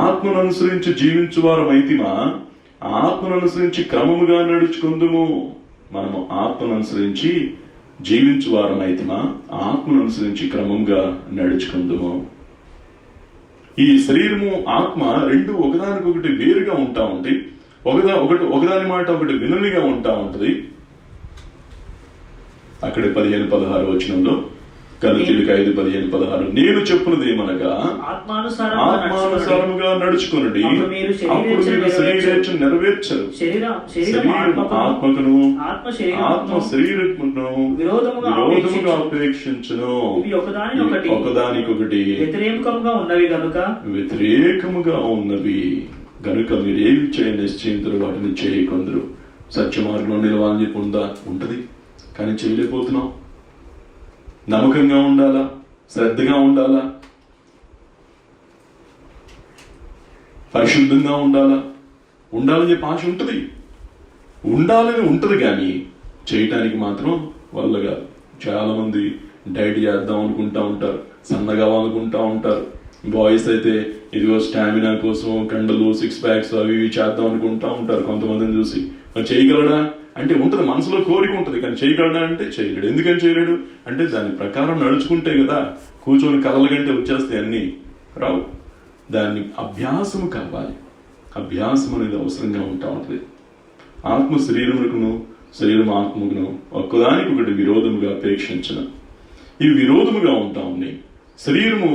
ఆత్మను అనుసరించి జీవించువారమైతిమా, ఆత్మను అనుసరించి క్రమముగా నడుచుకుందుము. మనము ఆత్మను అనుసరించి జీవించువారమైతిమా, ఆత్మను అనుసరించి క్రమంగా నడుచుకుందుము. ఈ శరీరము ఆత్మ రెండు ఒకదానికొకటి వేరుగా ఉంటా ఉంటాయి. ఒకదాని మాట ఒకటి వినునిగా ఉంటా ఉంటది. అక్కడే 15-16 వచనంలో, గలతీయులకు 5:15-16, నేను చెప్పున్నది ఏమనగా ఆత్మానుసారముగా నడుచుకునుడి, అప్పుడు మీరు శరీరేచ్ఛను నెరవేర్చరు. ఆత్మకును ఆత్మ శరీరమును విరోధముగా అపేక్షించును. ఒకదానికొకటి వ్యతిరేకముగా ఉన్నవి గనుక మీరేమి చేయ నిశ్చయించరు, వాటిని చేయకొందరు. సత్య మార్గంలో నిలవాలని చెప్పి ఉంటది, కానీ చేయలేకపోతున్నాం. నమ్మకంగా ఉండాలా, శ్రద్ధగా ఉండాలా, పరిశుద్ధంగా ఉండాలని చెప్పి ఆశ ఉంటది, ఉండాలని ఉంటది, కానీ చేయటానికి మాత్రం వల్ల కాదు. చాలా మంది డైట్ చేద్దాం అనుకుంటా ఉంటారు, సన్నగా అనుకుంటా ఉంటారు. బాయ్స్ అయితే ఇదిగో స్టామినా కోసం కండలు, 6 ప్యాక్స్ అవి ఇవి చేద్దాం అనుకుంటా ఉంటారు. కొంతమందిని చూసి మరి చేయగలడా అంటే ఉంటది, మనసులో కోరిక ఉంటది, కానీ చేయగలడా అంటే చేయలేడు. ఎందుకని చేయలేడు అంటే దాని ప్రకారం నడుచుకుంటే కదా. కూర్చొని కలల కంటే వచ్చేస్తే అన్ని రావు. దాన్ని అభ్యాసము కావాలి. అభ్యాసం అనేది అవసరంగా ఉంటా ఉంటుంది. ఆత్మ శరీరముకును, శరీరం ఆత్మకును ఒక్కదానికొకటి విరోధముగా అపేక్షించిన, ఇవి విరోధముగా ఉంటా ఉన్నాయి. శరీరము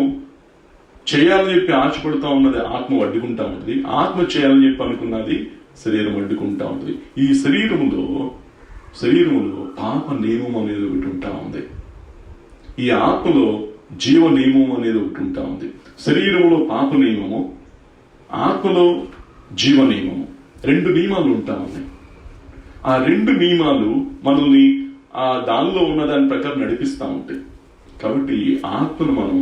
చేయాలని చెప్పి ఆశపడుతూ ఉన్నది ఆత్మ అడ్డుకుంటా ఉంటుంది. ఆత్మ చేయాలని చెప్పి అనుకున్నది శరీరం అడ్డుకుంటా ఉంటుంది. ఈ శరీరములో పాప నియమం అనేది ఒకటి ఉంటా ఉంది. ఈ ఆత్మలో జీవ నియమం అనేది ఒకటి ఉంటా ఉంది. శరీరంలో పాప నియమము, ఆత్మలో జీవ నియమము, 2 నియమాలు ఉంటా ఉన్నాయి. ఆ 2 నియమాలు మనల్ని ఆ దానిలో ఉన్న దాని ప్రకారం నడిపిస్తూ ఉంటాయి. కాబట్టి ఈ ఆత్మను మనం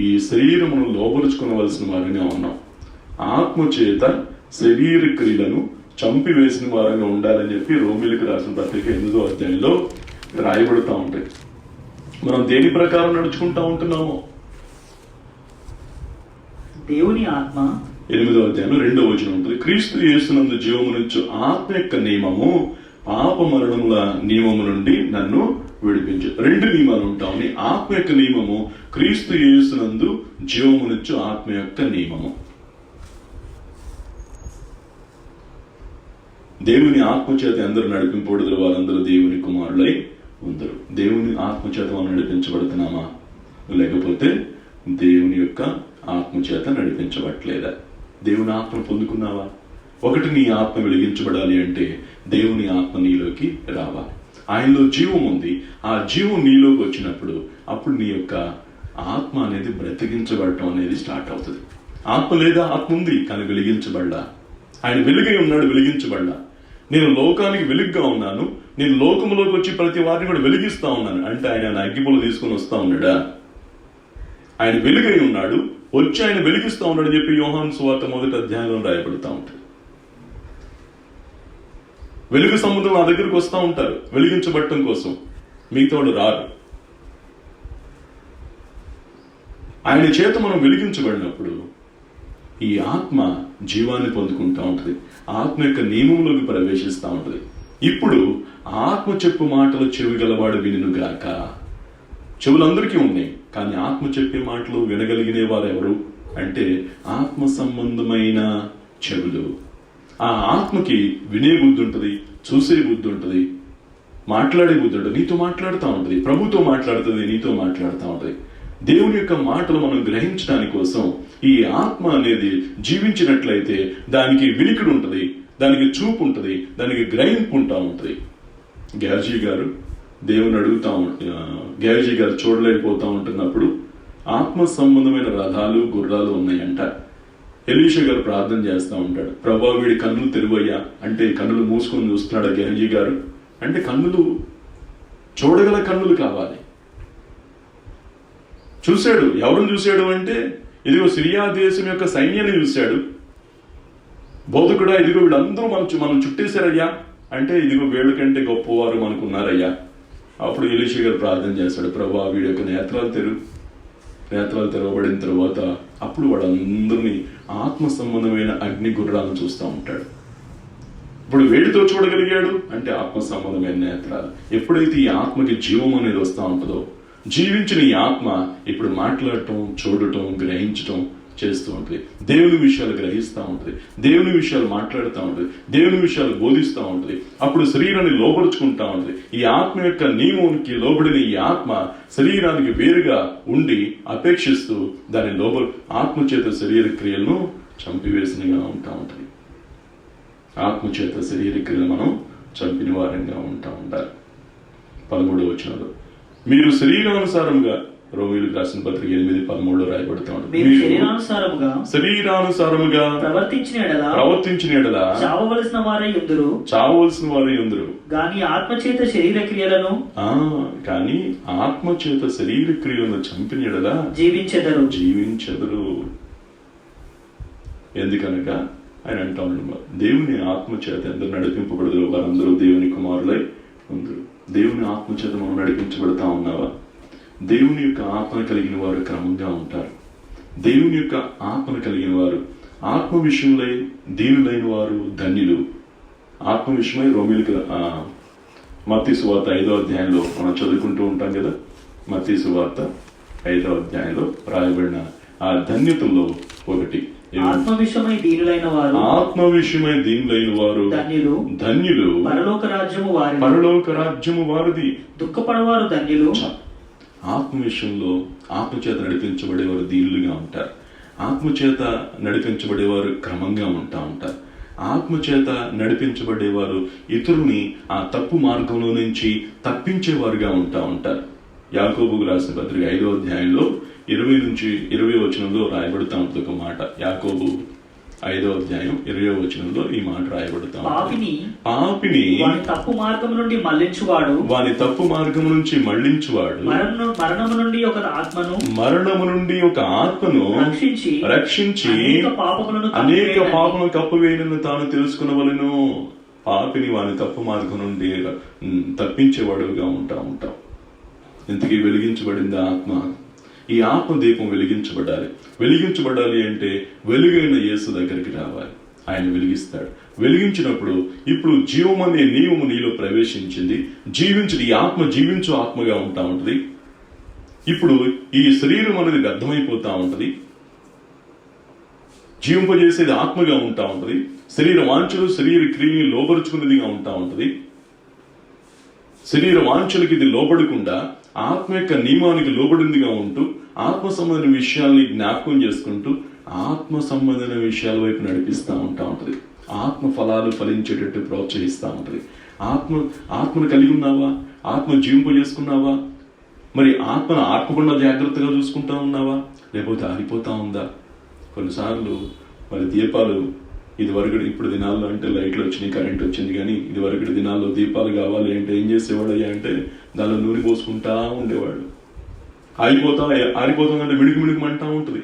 ఈ శరీరమును లోపరుచుకోవలసిన వారిగా ఉన్నాం. ఆత్మ చేత శరీర క్రియలను చంపివేసిన వారంగా ఉండాలని చెప్పి రోమిలకు రాసిన పత్రిక 8వ అధ్యాయంలో రాయబడుతూ ఉంటాయి. మనం దేని ప్రకారం నడుచుకుంటా ఉంటున్నామో దేవుని ఆత్మ 8వ అధ్యాయంలో 2వ వచనం ఉంటుంది. క్రీస్తు యేసునందు జీవము నుంచి ఆత్మ యొక్క నియమము పాప మరణముల నియమము నుండి నన్ను విడిపించు. 2 నియమాలు ఉంటామని. ఆత్మ యొక్క నియమము క్రీస్తు యేసునందు జీవము నుంచి ఆత్మ యొక్క నియమము. దేవుని ఆత్మచేత అందరూ నడిపింపబడుదురు, వారందరూ దేవుని కుమారులై ఉందరు. దేవుని ఆత్మచేత మనం నడిపించబడుతున్నామా, లేకపోతే దేవుని యొక్క ఆత్మచేత నడిపించబట్లేదా? దేవుని ఆత్మ పొందుకున్నావా? ఒకటి, నీ ఆత్మ వెలిగించబడాలి అంటే దేవుని ఆత్మ నీలోకి రావాలి. ఆయనలో జీవం ఉంది. ఆ జీవం నీలోకి వచ్చినప్పుడు అప్పుడు నీ యొక్క ఆత్మ అనేది బ్రతికించబడటం అనేది స్టార్ట్ అవుతుంది. ఆత్మ లేదా, ఆత్మ ఉంది కానీ వెలిగించబడ్డా. ఆయన వెలుగై ఉన్నాడు, వెలిగించబడ్డా. నేను లోకానికి వెలుగుగా ఉన్నాను, నేను లోకంలోకి వచ్చి ప్రతి వారిని కూడా వెలిగిస్తా ఉన్నాను అంటే ఆయన అగ్గిపుల్ల తీసుకుని వస్తా ఉన్నాడా? ఆయన వెలుగై ఉన్నాడు, వచ్చి ఆయన వెలిగిస్తా ఉన్నాడు చెప్పి యోహాను సువార్త 1వ అధ్యాయంలో రాయబడుతూ ఉంటుంది. వెలుగు సముద్రం నా దగ్గరకు వస్తూ ఉంటారు వెలిగించబడటం కోసం, మిగతా వాళ్ళు రారు. ఆయన చేత మనం వెలిగించబడినప్పుడు ఈ ఆత్మ జీవాన్ని పొందుకుంటా ఉంటుంది. ఆత్మ యొక్క నియమంలోకి ప్రవేశిస్తూ ఉంటుంది. ఇప్పుడు ఆత్మ చెప్పు మాటలు చెవి గలవాడు వినుగాక. చెవులందరికీ ఉన్నాయి, కానీ ఆత్మ చెప్పే మాటలు వినగలిగిన వారు ఎవరు అంటే ఆత్మ సంబంధమైన చెవులు. ఆ ఆత్మకి వినే బుద్ధి ఉంటుంది, చూసే బుద్ధి ఉంటుంది, మాట్లాడే బుద్ధి ఉంటుంది. నీతో మాట్లాడుతూ ఉంటుంది, ప్రభుతో మాట్లాడుతుంది, నీతో మాట్లాడుతూ ఉంటుంది. దేవుని యొక్క మాటలు మనం గ్రహించడానికి కోసం ఈ ఆత్మ అనేది జీవించినట్లయితే దానికి వినికిడి ఉంటుంది, దానికి చూపు ఉంటుంది, దానికి గ్రహింపు ఉంటా ఉంటుంది. గ్యార్జీ గారు దేవుని అడుగుతా గ్యార్జీ గారు చూడలేకపోతా ఉంటున్నప్పుడు ఆత్మ సంబంధమైన రథాలు గుర్రాలు ఉన్నాయంట. ఎలీషా గారు ప్రార్థన చేస్తూ ఉంటాడు, ప్రభా వీడి కన్నులు తెరువయ్యా అంటే కన్నులు మూసుకొని చూస్తున్నాడు గ్యార్జీ గారు. అంటే కన్నులు చూడగల కన్నులు కావాలి. చూశాడు. ఎవరిని చూశాడు అంటే ఇదిగో సిరియా దేశం యొక్క సైన్యాన్ని చూశాడు. బోధకుడా ఇదిగో వీళ్ళందరూ మనం చుట్టేశారయ్యా అంటే ఇదిగో వీళ్ళకంటే గొప్పవారు మనకున్నారయ్యా. అప్పుడు ఎలీషా గారు ప్రార్థన చేస్తాడు, ప్రభా వీడి యొక్క నేత్రాలు తెరవబడిన తర్వాత అప్పుడు వాళ్ళందరినీ ఆత్మ సంబంధమైన అగ్ని గుర్రాలను చూస్తూ ఉంటాడు. ఇప్పుడు వేడితో చూడగలిగాడు అంటే ఆత్మ సంబంధమైన నేత్రాలు. ఎప్పుడైతే ఈ ఆత్మకి జీవం అనేది వస్తూ ఉంటుందో, జీవించిన ఈ ఆత్మ ఇప్పుడు మాట్లాడటం, చూడటం, గ్రహించటం చేస్తూ ఉంటుంది. దేవుని విషయాలు గ్రహిస్తూ ఉంటుంది, దేవుని విషయాలు మాట్లాడుతూ ఉంటుంది, దేవుని విషయాలు బోధిస్తూ ఉంటుంది. అప్పుడు శరీరాన్ని లోపరుచుకుంటా ఉంటుంది. ఈ ఆత్మ యొక్క నియమానికి లోబడిన ఈ ఆత్మ శరీరానికి వేరుగా ఉండి అపేక్షిస్తూ దాని ఆత్మచేత శరీర క్రియలను చంపివేసినగా ఉంటా ఉంటుంది. ఆత్మచేత శరీర క్రియలు మనం చంపిన వారంగా ఉంటా ఉంటారు. 13వ వచనంలో మీరు శరీరానుసారంగా, రోమీయులకు రాసిన పత్రిక 8:13 రాయబడుతూ ఉంటుంది, శరీరానుసారముగా ప్రవర్తించిన ఎడల చావవలసిన వారై ఉందురు. కానీ ఆత్మచేత శరీర క్రియలను చంపిన ఎడల జీవించెదరు. ఎందుకనగా ఆయన అంటా ఉన్నాడు, దేవుని ఆత్మచేత ఎందరు నడిపింపబడదు వారందరూ దేవుని కుమారులై ఉందరు. దేవుని ఆత్మచేత మనం నడిపించబడతా ఉన్నావా? దేవుని యొక్క ఆత్మ కలిగిన వారు క్రమంగా ఉంటారు. దేవుని యొక్క ఆత్మను కలిగిన వారు, ఆత్మ విషయంలో దీనులైన వారు ధన్యులు. ఆత్మ విషయమై రోమీయులకు మత్తయి సువార్త 5వ అధ్యాయంలో మనం చదువుకుంటూ ఉంటాం కదా. మత్తయి సువార్త 5వ అధ్యాయంలో రాయబడిన ఆ ధన్యతల్లో ఒకటి, ఆత్మ విషయమై దీనులైన వారు ధన్యులు, పరలోక రాజ్యము వారిది. దుఃఖపడవారు ధన్యులు. ఆత్మ విషయంలో ఆత్మచేత నడిపించబడేవారు దీనులుగా ఉంటారు. ఆత్మచేత నడిపించబడేవారు క్రమంగా ఉంటారు. ఆత్మ చేత నడిపించబడేవారు ఇతరుని ఆ తప్పు మార్గంలో నుంచి తప్పించేవారుగా ఉంటారు. యాకోబుకు రాసిన పత్రిక 5వ అధ్యాయంలో 20 వచనంలో రాయబడుతూ ఉంటుంది ఒక మాట. యాకోబు 5వ అధ్యాయం 20వ వచనంలో ఈ మాట రాయబడుతా పాపిని వాని తప్పు మార్గం నుండి మళ్లించువాడు మరణము నుండి ఒక ఆత్మను రక్షించి అనేక పాపములను కప్పవేయనని తాను తెలుసుకునవలెను. పాపిని వాని తప్పు మార్గం నుండి తప్పించేవాడుగా ఉంటాం. ఇంతకీ వెలిగించబడింది ఆత్మ. ఈ ఆత్మ దీపం వెలిగించబడాలి అంటే వెలుగైన యేసు దగ్గరికి రావాలి. ఆయన వెలిగిస్తాడు. వెలిగించినప్పుడు ఇప్పుడు జీవం అనే నియమము నీలో ప్రవేశించింది. ఈ ఆత్మ జీవించు ఆత్మగా ఉంటా ఉంటది. ఇప్పుడు ఈ శరీరం అనేది వ్యర్థమైపోతా ఉంటది. జీవింపజేసేది ఆత్మగా ఉంటా ఉంటది. శరీర వాంఛలు శరీర క్రియని లోపరుచుకునేదిగా ఉంటా ఉంటది. శరీర వాంఛలకి ఇది లోబడకుండా ఆత్మ యొక్క నియమానికి లోబడిందిగా ఉంటూ ఆత్మ సంబంధమైన విషయాల్ని జ్ఞాపకం చేసుకుంటూ ఆత్మ సంబంధమైన విషయాల వైపు నడిపిస్తూ ఉంటది. ఆత్మ ఫలాలు ఫలించేటట్టు ప్రోత్సహిస్తూ ఉంటది. ఆత్మను కలిగి ఉన్నావా? ఆత్మ జీవింపజేసుకున్నావా? మరి ఆత్మను ఆర్పకుండా జాగ్రత్తగా చూసుకుంటా ఉన్నావా? లేకపోతే ఆరిపోతా ఉందా? కొన్నిసార్లు మరి దీపాలు ఇప్పుడు దినాల్లో అంటే లైట్లు వచ్చినాయి, కరెంట్ వచ్చింది, కానీ ఇదివరకటి దినాల్లో దీపాలు కావాలి అంటే ఏం చేసేవాడయ్యా అంటే దానిలో నూనె పోసుకుంటా ఉండేవాడు. ఆరిపోతుందంటే మిడికి మంటా ఉంటుంది,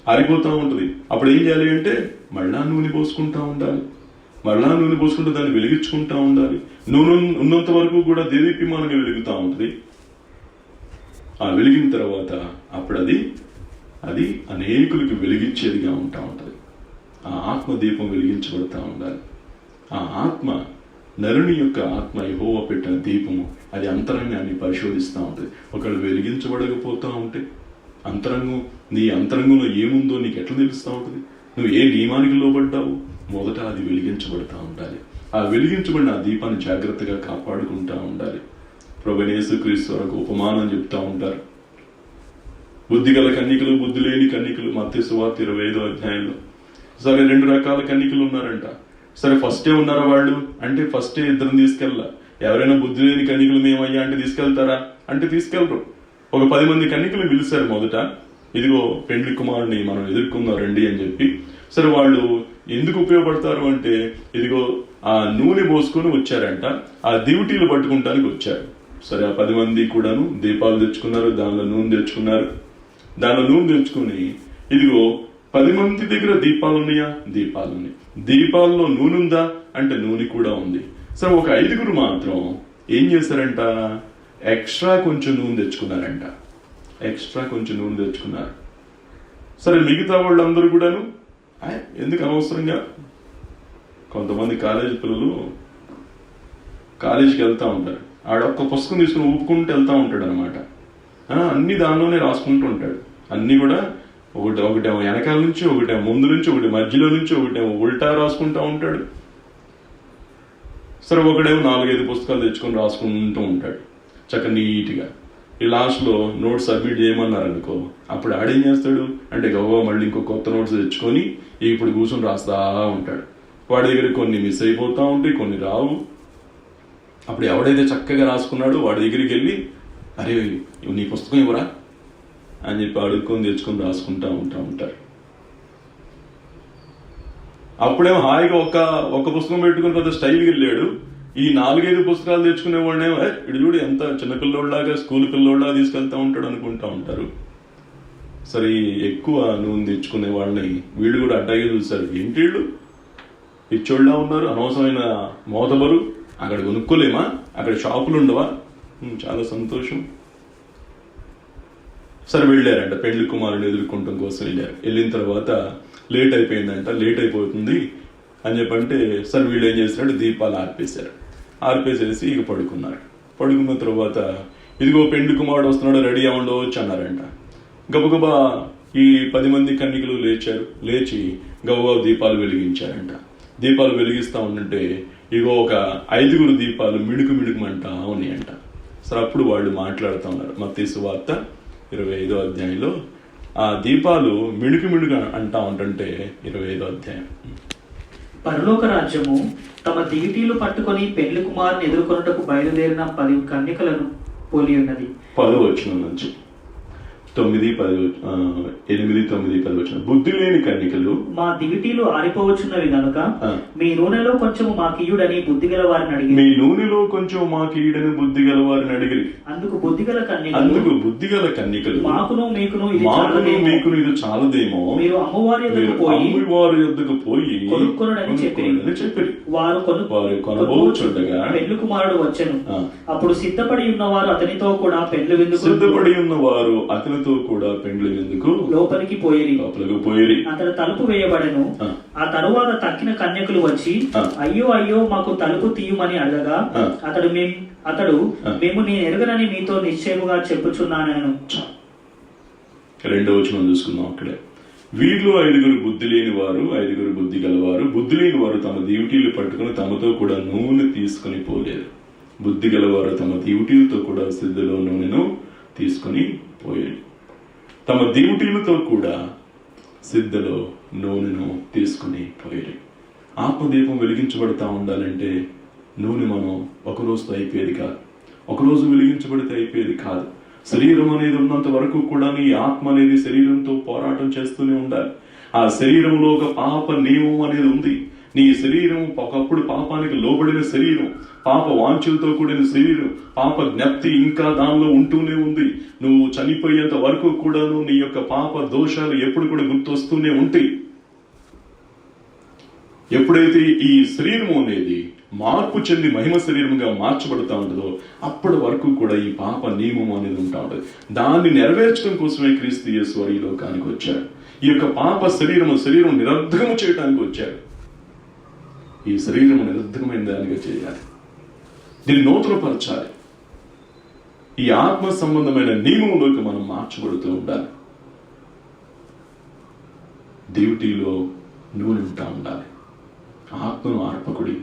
ఆరిపోతా ఉంటుంది. అప్పుడు ఏం చేయాలి అంటే మళ్ళా నూనె పోసుకుంటా ఉండాలి. మళ్ళా నూనె పోసుకుంటూ దాన్ని వెలిగించుకుంటా ఉండాలి. నూనె ఉన్నంత వరకు కూడా దేదీప్యమానంగా వెలుగుతూ ఉంటుంది. ఆ వెలిగిన తర్వాత అప్పుడు అది అనేకులకి వెలిగించేదిగా ఉంటా ఉంటుంది. ఆ ఆత్మ దీపం వెలిగించబడతా ఉండాలి. ఆ ఆత్మ నరుని యొక్క ఆత్మ యెహోవా పెట్టిన దీపము, అది అంతరంగాన్ని పరిశోధిస్తూ ఉంటుంది. ఒకళ్ళు వెలిగించబడకపోతా ఉంటే నీ అంతరంగంలో ఏముందో నీకు ఎట్లా తెలుస్తూ ఉంటుంది? నువ్వు ఏ నియమానికి లోబడ్డావు? మొదట అది వెలిగించబడతా ఉండాలి. ఆ వెలిగించబడిన ఆ దీపాన్ని జాగ్రత్తగా కాపాడుకుంటా ఉండాలి. ప్రభువైన యేసుక్రీస్తు వరకు ఉపమానం చెప్తా ఉంటారు. బుద్ధి గల కన్నికలు, బుద్ధి లేని కన్నికలు. మత్తయి సువార్త 25వ అధ్యాయంలో సరే 2 రకాల కన్నికలు ఉన్నారంట. సరే ఫస్టే ఉన్నారా వాళ్ళు అంటే ఫస్టే ఇద్దరిని తీసుకెళ్ళా. ఎవరైనా బుద్ధి లేని కన్నికలు మేమయ్యా అంటే తీసుకెళ్తారా అంటే తీసుకెళ్ళరు. ఒక 10 మంది కన్నికలు పిలిచారు. మొదట ఇదిగో పెండ్లి కుమారుని మనం ఎదుర్కొందాం రండి అని చెప్పి. సరే వాళ్ళు ఎందుకు ఉపయోగపడతారు అంటే ఇదిగో ఆ నూనె పోసుకొని వచ్చారంట. ఆ డ్యూటీలు పట్టుకుంటానికి వచ్చారు. సరే ఆ 10 మంది కూడాను దీపాలు తెచ్చుకున్నారు, దానిలో నూనె తెచ్చుకున్నారు. దానిలో నూనె తెచ్చుకుని ఇదిగో 10 మంది దగ్గర దీపాలున్నాయా? దీపాలున్నాయి. దీపాల్లో నూనె ఉందా అంటే నూనె కూడా ఉంది. సరే ఒక 5గురు మాత్రం ఏం చేశారంట? ఎక్స్ట్రా కొంచెం నూనె తెచ్చుకున్నారు. సరే మిగతా వాళ్ళందరూ కూడాను ఎందుకు అనవసరంగా, కొంతమంది కాలేజీ పిల్లలు కాలేజీకి వెళ్తా ఉంటారు. ఆడొక్క పుస్తకం తీసుకుని ఊపుకుంటూ వెళ్తా ఉంటాడు అనమాట. అన్ని దానిలోనే రాసుకుంటూ ఉంటాడు. అన్ని కూడా ఒకటేమో వెనకాల నుంచి, ఒకటేమో ముందు నుంచి, ఒకటి మధ్యలో నుంచి, ఒకటేమో ఉల్టా రాసుకుంటా ఉంటాడు. సరే ఒకటేమో 4-5 పుస్తకాలు తెచ్చుకొని రాసుకుంటూ ఉంటాడు చక్కగా నీట్గా. ఈ లాస్ట్లో నోట్స్ సబ్మిట్ చేయమన్నారనుకో, అప్పుడు ఆడేం చేస్తాడు అంటే గవ్వ మళ్ళీ ఇంకో కొత్త నోట్స్ తెచ్చుకొని ఇప్పుడు కూర్చొని రాస్తా ఉంటాడు. వాడి దగ్గర కొన్ని మిస్ అయిపోతా ఉంటాయి, కొన్ని రావు. అప్పుడు ఎవడైతే చక్కగా రాసుకున్నాడో వాడి దగ్గరికి వెళ్ళి అరే నీ పుస్తకం ఇవ్వరా అని చెప్పి అడుక్కొని తెచ్చుకొని రాసుకుంటా ఉంటారు. అప్పుడేమో హాయిగా ఒక పుస్తకం పెట్టుకుని పెద్ద స్టైల్కి వెళ్ళాడు. ఈ 4-5 పుస్తకాలు తెచ్చుకునేవాడినేమో ఇడు చూడు ఎంత చిన్నపిల్లోళ్ళలాగా స్కూల్ పిల్లోళ్ళగా తీసుకెళ్తా ఉంటాడు అనుకుంటా ఉంటారు. సరే ఎక్కువ నూనె తెచ్చుకునే వాళ్ళని వీళ్ళు కూడా అడ్డాగే చూస్తారు. ఏంటి వీళ్ళు పిచ్చోళ్ళ ఉన్నారు, అనవసరమైన మోతబరు, అక్కడ కొనుక్కోలేమా, అక్కడ షాపులు ఉండవా? చాలా సంతోషం. సరే వెళ్ళారంట, పెళ్లి కుమారుని ఎదుర్కొనడం కోసం వెళ్ళారు. వెళ్ళిన తర్వాత లేట్ అయిపోయిందంట. లేట్ అయిపోతుంది అని చెప్పంటే సరే వీళ్ళు ఏం చేశారు, దీపాలు ఆర్పేసేసి ఇక పడుకున్నారు. పడుకున్న తర్వాత ఇదిగో పెళ్లి కుమారుడు వస్తున్నాడు, రెడీ అవ్వండవచ్చు అన్నారంట. గబగబా ఈ 10 మంది కన్నికలు లేచి గబగబా దీపాలు వెలిగించారంట. దీపాలు వెలిగిస్తా ఉంటే ఇగో ఒక 5గురు దీపాలు మిడుకుమంటా ఉన్నాయంట. సరే అప్పుడు వాళ్ళు మాట్లాడుతూ ఉన్నారు. మత్తయి సువార్త 25వ అధ్యాయంలో ఆ దీపాలు మిడుకు అంటా ఉంటుంటే 25వ అధ్యాయం పరలోక రాజ్యము తమ దివిటీలు పట్టుకొని పెళ్లి కుమారుని ఎదుర్కొనుటకు బయలుదేరిన 10 కన్యకలను పోలి ఉన్నది. 10వ వచనం నుంచి 9, 10, 8, 9, 10 వచనం. బుద్ధి లేని కన్యకలు మా దివిటీలు ఆరిపోవచ్చున్నవి గనుక ఆ. మీ నూనెలో కొంచెము మాకియుడని బుద్ధిగల వారిని మీ అడిగి నూనెలో కొంచెం మాకు ఈడని బుద్ధి గల వారిని అడిగిరి. అందుకు బుద్ధిగల కన్యకలు అందుకు బుద్ధి గల కన్యకలు మాకును మీకును ఇది మాకును చాలదేమో. మీకును ఇది చాలదేమో, మీరు అమ్మవారి మీరు ఎదురు పోయి అమ్మవారి యొద్దకు పోయి కొనుక్కొనుడని చెప్పిరి. వారు వారు కొనబోచుండగా పెళ్లి కుమారుడు వచ్చెను. ఆ. అప్పుడు సిద్ధపడి ఉన్నవారు అతనితో కూడా పెళ్లి విందుకు సిద్ధపడి ఉన్న వారు అతనితో కూడా పెండ్లి విందుకు లోపలికి పోయిరి. లోపలకు పోయిరి. అతడు తలుపు వేయబడెను. ఆ. ఆ తరువాత తక్కిన కన్యకులు వచ్చి ఆ. అయ్యో అయ్యో మాకు తలుపు తీయమని అడగగా ఆ. అతడు ఆ. మేము నేను ఎరుగనని మీతో నిశ్చయముగా చెప్పుచున్నాను. 2వ వచనం చూసుకుందాం అక్కడే. వీళ్ళు 5 బుద్ధి లేని వారు, 5 బుద్ధి గలవారు. బుద్ధి లేని వారు తమ దీవిటీలు పట్టుకుని తమతో కూడా నూనె తీసుకుని పోలేరు. బుద్ధి గలవారు తమ దీవిటీలతో కూడా సిద్ధలో నూనెను తీసుకుని పోయారు. తమ దీవిటీలతో కూడా సిద్ధలో నూనెను తీసుకుని పోయారు. ఆత్మదీపం వెలిగించబడతా ఉండాలంటే నూనె మనం ఒక రోజుతో అయిపోయేది కాదు, ఒక రోజు వెలిగించబడితే అయిపోయేది కాదు. శరీరం అనేది ఉన్నంత వరకు కూడా నీ ఆత్మ అనేది శరీరంతో పోరాటం చేస్తూనే ఉండాలి. ఆ శరీరంలో ఒక పాప నియమం అనేది ఉంది. నీ శరీరం ఒకప్పుడు పాపానికి లోబడిన శరీరం, పాప వాంఛలతో కూడిన శరీరం, పాప జ్ఞప్తి ఇంకా దానిలో ఉంటూనే ఉంది. నువ్వు చనిపోయేంత వరకు కూడాను నీ యొక్క పాప దోషాలు ఎప్పుడు కూడా గుర్తొస్తూనే ఉంటాయి. ఎప్పుడైతే ఈ శరీరం అనేది మార్పు చెంది మహిమ శరీరంగా మార్చబడుతూ ఉంటుందో అప్పటి వరకు కూడా ఈ పాప నియమం అనేది ఉంటా ఉంటుంది. దాన్ని నెరవేర్చడం కోసమే క్రీస్తు యేసు వారు ఈ లోకానికి వచ్చారు. ఈ యొక్క పాప శరీరం నిరర్ధకము చేయడానికి వచ్చారు. ఈ శరీరం నిరర్ధకమైన దానిగా చేయాలి, దీన్ని నూతనపరచాలి. ఈ ఆత్మ సంబంధమైన నియమంలోకి మనం మార్చబడుతూ ఉండాలి. డ్యూటీలో నూనె ఉంటా ఉండాలి. ఆత్మను ఆర్పకుడి.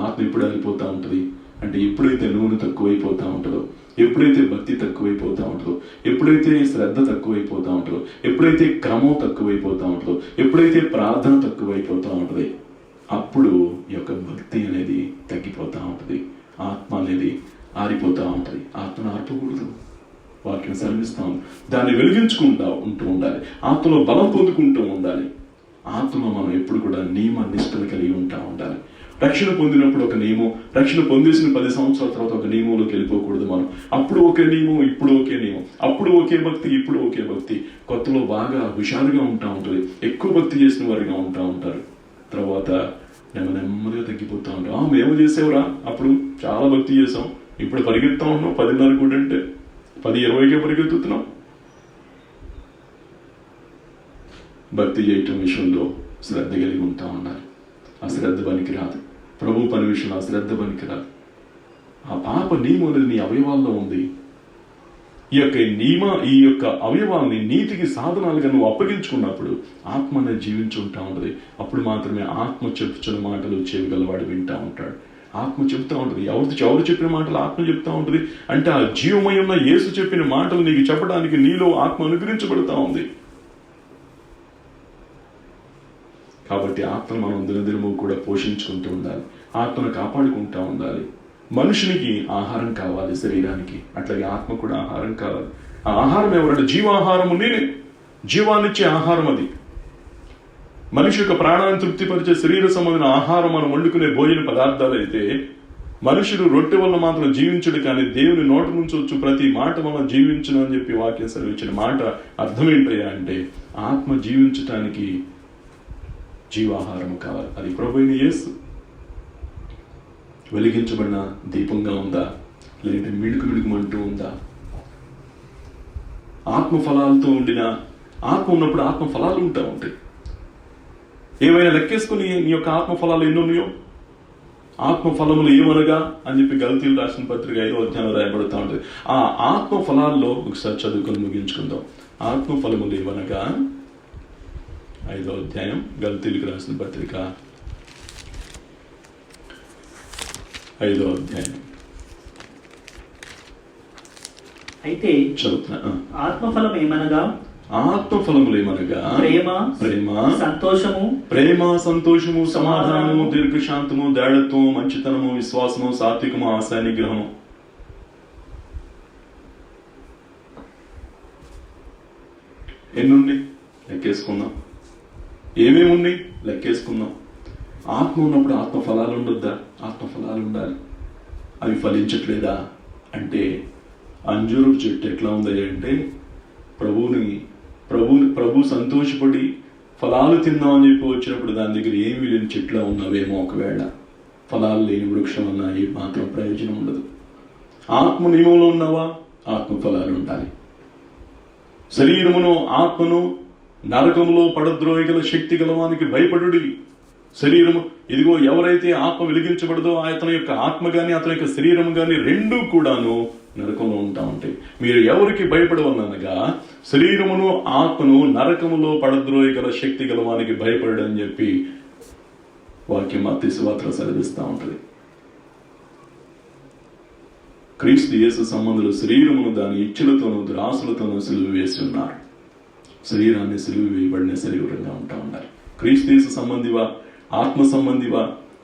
ఆత్మ ఎప్పుడు ఆరిపోతా ఉంటుంది అంటే ఎప్పుడైతే నూనె తక్కువైపోతా ఉంటుందో, ఎప్పుడైతే భక్తి తక్కువైపోతా ఉంటుందో, ఎప్పుడైతే శ్రద్ధ తక్కువైపోతా ఉంటుందో, ఎప్పుడైతే క్రమం తక్కువైపోతా ఉంటుందో, ఎప్పుడైతే ప్రార్థన తక్కువైపోతా ఉంటుంది, అప్పుడు ఈ యొక్క భక్తి అనేది తగ్గిపోతా ఉంటుంది. ఆత్మ అనేది ఆరిపోతా ఉంటుంది. ఆత్మను ఆర్పకూడదు, వాక్యం సెలవిస్తాం. దాన్ని వెలిగించుకుంటూ ఉండాలి. ఆత్మలో బలం పొందుకుంటూ ఉండాలి. ఆత్మలో మనం ఎప్పుడు కూడా నియమ నిష్టలు కలిగి ఉంటా ఉండాలి. రక్షణ పొందినప్పుడు ఒక నియమం, రక్షణ పొందేసిన 10 సంవత్సరాల తర్వాత ఒక నియమంలోకి వెళ్ళిపోకూడదు మనం. అప్పుడు ఒకే నియమం, ఇప్పుడు ఒకే నియమం, అప్పుడు ఒకే భక్తి, ఇప్పుడు ఒకే భక్తి. కొత్తలో బాగా హుషారుగా ఉంటా ఉంటుంది, ఎక్కువ భక్తి చేసిన వారిగా ఉంటా ఉంటారు. తర్వాత నెమ్మదిగా తగ్గిపోతా ఉంటాం. మేము చేసేవరా, అప్పుడు చాలా భక్తి చేసాం, ఇప్పుడు పరిగెత్తా ఉన్నాం 10:30 కూడా అంటే 10:20కే పరిగెత్తుతున్నాం. భక్తి చేయటం విషయంలో శ్రద్ధ కలిగి ఉంటా ఉండాలి. అశ్రద్ధ పనికి రాదు. ప్రభు పని విషయంలో అశ్రద్ధ పనికి రాదు. ఆ పాప నియమం అనేది నీ అవయవాల్లో ఉంది. ఈ యొక్క అవయవాల్ని నీతికి సాధనాలుగా నువ్వు అప్పగించుకున్నప్పుడు ఆత్మ అనేది జీవించుంటా ఉంటది. అప్పుడు మాత్రమే ఆత్మ చెప్పుచున్న మాటలు చెవిగలవాడు వింటా ఉంటాడు. ఆత్మ చెప్తా ఉంటది. ఎవరు చెప్పిన మాటలు ఆత్మ చెప్తా ఉంటది. అంటే ఆ జీవమయున్న యేసు చెప్పిన మాటలు నీకు చెప్పడానికి నీలో ఆత్మ అనుగ్రహించబడతా ఉంది. కాబట్టి ఆత్మను మనం దినదినము కూడా పోషించుకుంటూ ఉండాలి. ఆత్మను కాపాడుకుంటూ ఉండాలి. మనుషునికి ఆహారం కావాలి, శరీరానికి, అట్లాగే ఆత్మ కూడా ఆహారం కావాలి. ఆ ఆహారం ఎవరంటే జీవాహారము, నేనే జీవాన్నిచ్చే ఆహారం. అది మనిషి యొక్క ప్రాణాన్ని తృప్తిపరిచే శరీర సంబంధమైన ఆహారం మనం వండుకునే భోజన పదార్థాలు అయితే, మనుషుడు రొట్టె వల్ల మాత్రం జీవించడు కానీ దేవుని నోటి నుంచి వచ్చు ప్రతి మాట వల్ల జీవించను అని చెప్పి వాక్యం సెలవిచ్చిన మాట అర్థం ఏంటయ్యా అంటే, ఆత్మ జీవించటానికి జీవాహారం కావాలి. అది ప్రభువైన యేసు. వెలిగించబడిన దీపంగా ఉందా, లేదంటే మిడుకుమంటూ ఉందా? ఆత్మ ఫలాలతో ఉండిన, ఆత్మ ఉన్నప్పుడు ఆత్మ ఫలాలు ఉంటా ఉంటాయి. ఏమైనా లెక్కేసుకుని నీ యొక్క ఆత్మ ఫలాలు ఎన్ని ఉన్నాయో, ఆత్మ ఫలములు ఏమనగా అని చెప్పి గలతీలు రాసిన పత్రిక 5వ అధ్యాయంలో రాయబడుతూ ఉంటుంది. ఆ ఆత్మ ఫలాల్లో ఒకసారి చదువుకొని ముగించుకుందాం. ఆత్మ ఫలములు ఏమనగా 5వ అధ్యాయం గలతీలకు రాసిన పత్రిక 5వ అధ్యాయం. అయితే చదువుతున్నా. ఆత్మఫలం ఏమనగా ఆత్మ ఫలములేమనగా ప్రేమ, ప్రేమ, సంతోషము, ప్రేమ, సంతోషము, సమాధానము, దీర్ఘశాంతము, దయాళత్వం, మంచితనము, విశ్వాసము, సాత్వికము, ఆశా నిగ్రహము. ఎన్నుండి లెక్కేసుకుందాం. ఏమేమి ఉన్నాయి లెక్కేసుకుందాం. ఆత్మ ఉన్నప్పుడు ఆత్మ ఫలాలు ఉండొద్దా? ఆత్మ ఫలాలు ఉండాలి. అవి ఫలించట్లేదా అంటే అంజూరు చెట్టు ఎట్లా ఉంది అంటే ప్రభు సంతోషపడి ఫలాలు తిందామని చెప్పి వచ్చినప్పుడు దాని దగ్గర ఏమి లేని చెట్లా ఉన్నవేమో. ఒకవేళ ఫలాలు లేని వృక్షం అన్నా ఏ మాత్రం ప్రయోజనం ఉండదు. ఆత్మ నియమంలో ఉన్నావా? ఆత్మ ఫలాలు ఉండాలి. శరీరమును ఆత్మను నరకంలో పడద్రోయగల శక్తి గలవానికి భయపడుడి. శరీరము ఇదిగో ఎవరైతే ఆత్మ వెలిగించబడదో అతని యొక్క ఆత్మ గాని అతని యొక్క శరీరం గాని రెండూ కూడాను నరకంలో ఉంటా ఉంటాయి. మీరు ఎవరికి భయపడవలనగా శరీరమును ఆత్మను నరకములో పడద్రోయగల శక్తి గలవానికి భయపడని చెప్పి వాక్యం మత్తయి సువార్తలో సెలవిస్తూ ఉంటది. క్రీస్తు యేసు సంబంధులు శరీరమును దాని ఇచ్ఛలతోనూ దురాశలతోనూ సిలువ వేసి ఉన్నారు. శరీరాన్ని సిలువ వేయబడిన శరీరంగా ఉంటా ఉన్నారు. క్రీస్తు యేసు సంబంధివా? ఆత్మ సంబంధివా?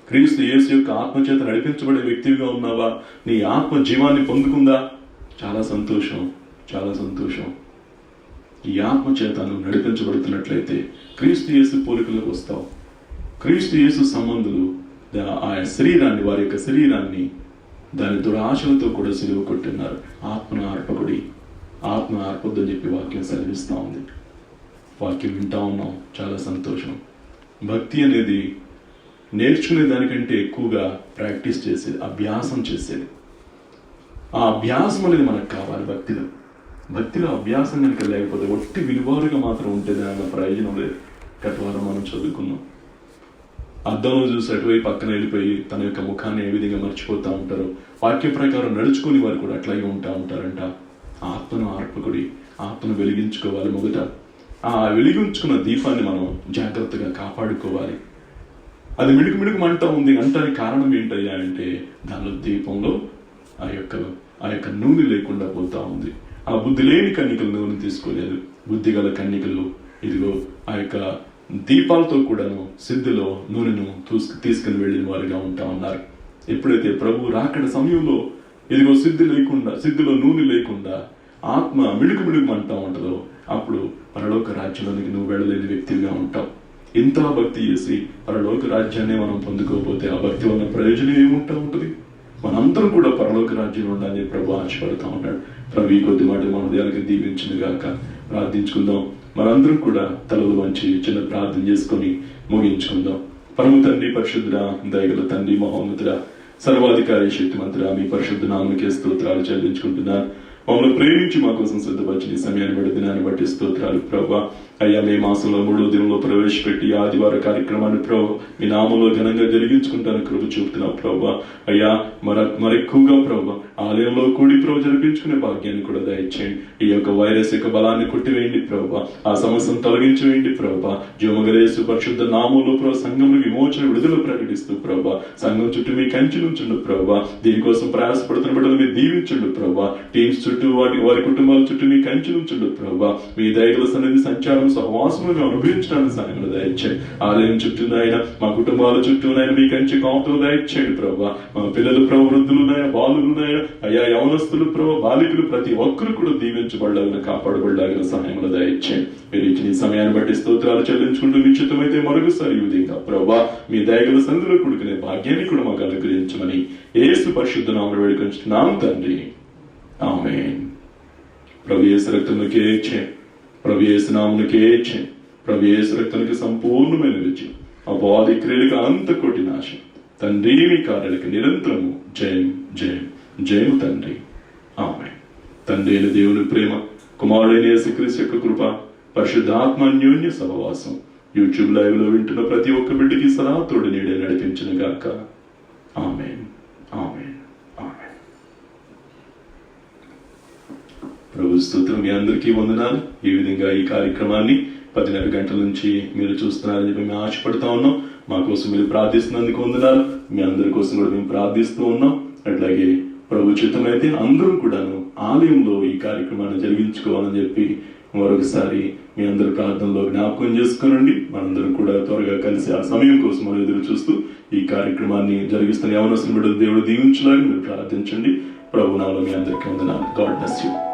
క్రీస్తు యేసు యొక్క ఆత్మచేత నడిపించబడే వ్యక్తిగా ఉన్నావా? నీ ఆత్మ జీవాన్ని పొందుకుందా? చాలా సంతోషం, చాలా సంతోషం. ఈ ఆత్మ చేత నువ్వు నడిపించబడుతున్నట్లయితే క్రీస్తు యేసు పోలికలకు వస్తావు. క్రీస్తు యేసు సంబంధులు ఆయన శరీరాన్ని, వారి యొక్క శరీరాన్ని దాని దురాశలతో కూడా సిలువ కొట్టున్నారు. ఆత్మను ఆర్పకుడి, ఆత్మ ఆర్పొద్దని చెప్పి వాక్యం సెలవిస్తూ ఉంది. వాక్యం వింటా ఉన్నాం, చాలా సంతోషం. భక్తి అనేది నేర్చుకునే దానికంటే ఎక్కువగా ప్రాక్టీస్ చేసేది, అభ్యాసం చేసేది. ఆ అభ్యాసం అనేది మనకు కావాలి. భక్తిలో అభ్యాసం కనుక లేకపోతే ఒట్టి విలువారుగా మాత్రం ఉంటే దాని ప్రయోజనం లేదు. గత వారం మనం చదువుకున్నాం. అద్దంలో చూసి అటువైపు పక్కన వెళ్ళిపోయి తన యొక్క ముఖాన్ని ఏ విధంగా మర్చిపోతూ ఉంటారో వాక్య ప్రకారం నడుచుకుని వారు కూడా అట్లాగే ఉంటా ఉంటారంట. ఆత్మను ఆర్పకుడి, ఆత్మను వెలిగించుకోవాలి. మొదట ఆ వెలిగించుకున్న దీపాన్ని మనం జాగ్రత్తగా కాపాడుకోవాలి. అది మిడుకు మంట ఉంది అంటానికి కారణం ఏంటయ్యా అంటే దానిలో దీపంలో ఆ యొక్క నూనె లేకుండా పోతా ఉంది. ఆ బుద్ధి లేని కన్నికలు నూనె తీసుకోలేదు. బుద్ధి గల కన్నికలు ఇదిగో ఆ యొక్క దీపాలతో కూడాను సిద్ధిలో నూనెను తీసుకుని వెళ్ళిన వారిగా ఉంటా ఉన్నారు. ఎప్పుడైతే ప్రభు రాకడ సమయంలో ఇదిగో సిద్ధిలో నూనె లేకుండా ఆత్మ మిడుకు అంటా ఉంటుందో అప్పుడు పరలోక రాజ్యంలోనికి నువ్వు వెళ్ళలేని వ్యక్తిగా ఉంటావు. ఇంత భక్తి చేసి పరలోక రాజ్యాన్ని మనం పొందుకోకపోతే ఆ భక్తి వల్ల ప్రయోజనం ఏముంటా ఉంటుంది? మనందరం కూడా పరలోక రాజ్యంలో ఉండాలని ప్రభు ఆశపడుతూ ఉన్నాడు. ప్రభు ఈ కొద్ది మాట మన హృదయాలకి దీవించిన గాక. ప్రార్థించుకుందాం. మనందరం కూడా తలలు వంచి చిన్న ప్రార్థన చేసుకొని ముగించుకుందాం. పరమ తండ్రి, పరిశుద్ధుడా, దయగల తండ్రి, మహోన్నతుడా, సర్వాధికారి, శక్తిమంతుడా, మీ పరిశుద్ధ నామకే స్తోత్రాలు చెల్లించుకుంటున్నాను. మమ్మల్ని ప్రేమించి మా కోసం సిద్ధపరిచిన సమయాన్ని బట్టి దినాన్ని బట్టి స్తోత్రాలు ప్రభా. అయ్యా, మే మాసంలో 3వ దినంలో ప్రవేశపెట్టి ఆదివార కార్యక్రమాన్ని ప్రభు మీ నామంలో ఘనంగా జరిగించుకుంటానికి కృప చూపుతున్నావు ప్రభా. అయ్యా, మరెక్కువగా ప్రభా ఆలయంలో కూడి ప్రభు జరిపించుకునే భాగ్యాన్ని కూడా దయచేయండి. ఈ యొక్క వైరస్ యొక్క బలాన్ని కొట్టివేయండి ప్రభా. ఆ సమస్యను తొలగించివేయండి ప్రభా. జీవమగరేసు పరిశుద్ధ నామంలో ప్రభు సంఘంలో విమోచన విడుదల ప్రకటిస్తూ ప్రభా సంఘం చుట్టూ మీ కంచి నుంచుండు ప్రభా. దీనికోసం ప్రయాసపడుతున్న బిడ్డలు మీరు దీవించండు ప్రభా. టీమ్స్ చుట్టూ వారి కుటుంబాల చుట్టూ మీ కంచి నుంచుండు ప్రభా. మీ దయగల సన్నిధి సంచారం సహవాసముగా అనుభవించడానికి సాయంలో దయచేయండి. ఆలయం చుట్టూనైనా మా కుటుంబాల చుట్టూనైనా మీ కంచి కాపుతో దయచేయండి ప్రభా. మా పిల్లలు ప్రభు, వృద్ధులున్నాయా, బాలులున్నాయా, అయ్యా యవనస్తులు ప్రభు, బాలికలు ప్రతి ఒక్కరు కూడా దీవించబడ్డాగిన, కాపాడబడ్డాగిన సాయంలో దయచేయండి. మీరు ఇచ్చిన ఈ సమయాన్ని బట్టి స్తోత్రాలు చెల్లించుకుంటూ నిశ్చితమైతే మరొకసారి ఈ విధంగా ప్రభా మీ దయగల సందులో కూడుకునే భాగ్యాన్ని కూడా మాకు అనుగ్రహించమని యేసు పరిశుద్ధ నామములో వేడుకొంచుతున్నాం తండ్రి. ఆమేన్. ప్రభు యేసు రక్తమునకే జయం, ప్రభు యేసు నామమునకే జయం, ప్రభు యేసు రక్తమునకు సంపూర్ణమైన విజయం, అపవాది క్రియలకు అనంత కోటి నాశం. తండ్రి మీ కార్యాలకు నిరంతరము జయం జయం జయము తండ్రి. ఆమేన్. తండ్రి అయిన దేవుని ప్రేమ, కుమారుడైన యేసుక్రీస్తు యొక్క కృప, పరిశుద్ధాత్మ అన్యోన్య సహవాసం యూట్యూబ్ లైవ్ లో వింటున్న ప్రతి ఒక్క బిడ్డకి సదా తోడు నీడే నడిపించిన గాక. ఆమేన్. ఆమేన్. ఆమేన్. ప్రభు స్తుతులు. మీ అందరికీ వందనాలు. ఈ విధంగా ఈ కార్యక్రమాన్ని 10:30 గంటల నుంచి మీరు చూస్తున్నారని చెప్పి మేము ఆశపడతా ఉన్నాం. మా కోసం మీరు ప్రార్థిస్తున్నందుకు వందనాలు. మీ అందరి కోసం కూడా మేము ప్రార్థిస్తూ ఉన్నాం. అట్లాగే ప్రభు చిత్తమైతే అందరూ కూడాను ఆలయంలో ఈ కార్యక్రమాన్ని జరిగించుకోవాలని చెప్పి మరొకసారి మీ అందరి ప్రార్థనలో జ్ఞాపకం చేసుకునండి. మనందరం కూడా త్వరగా కలిసి ఆ సమయం కోసం మనం ఎదురు చూస్తూ ఈ కార్యక్రమాన్ని జరిగిస్తున్న యవనస్తుల బిడ్డలు దేవుడు దీవించలాగా మీరు ప్రార్థించండి. ప్రభునామములో మీ అందరికీ వందనాలు. God bless you.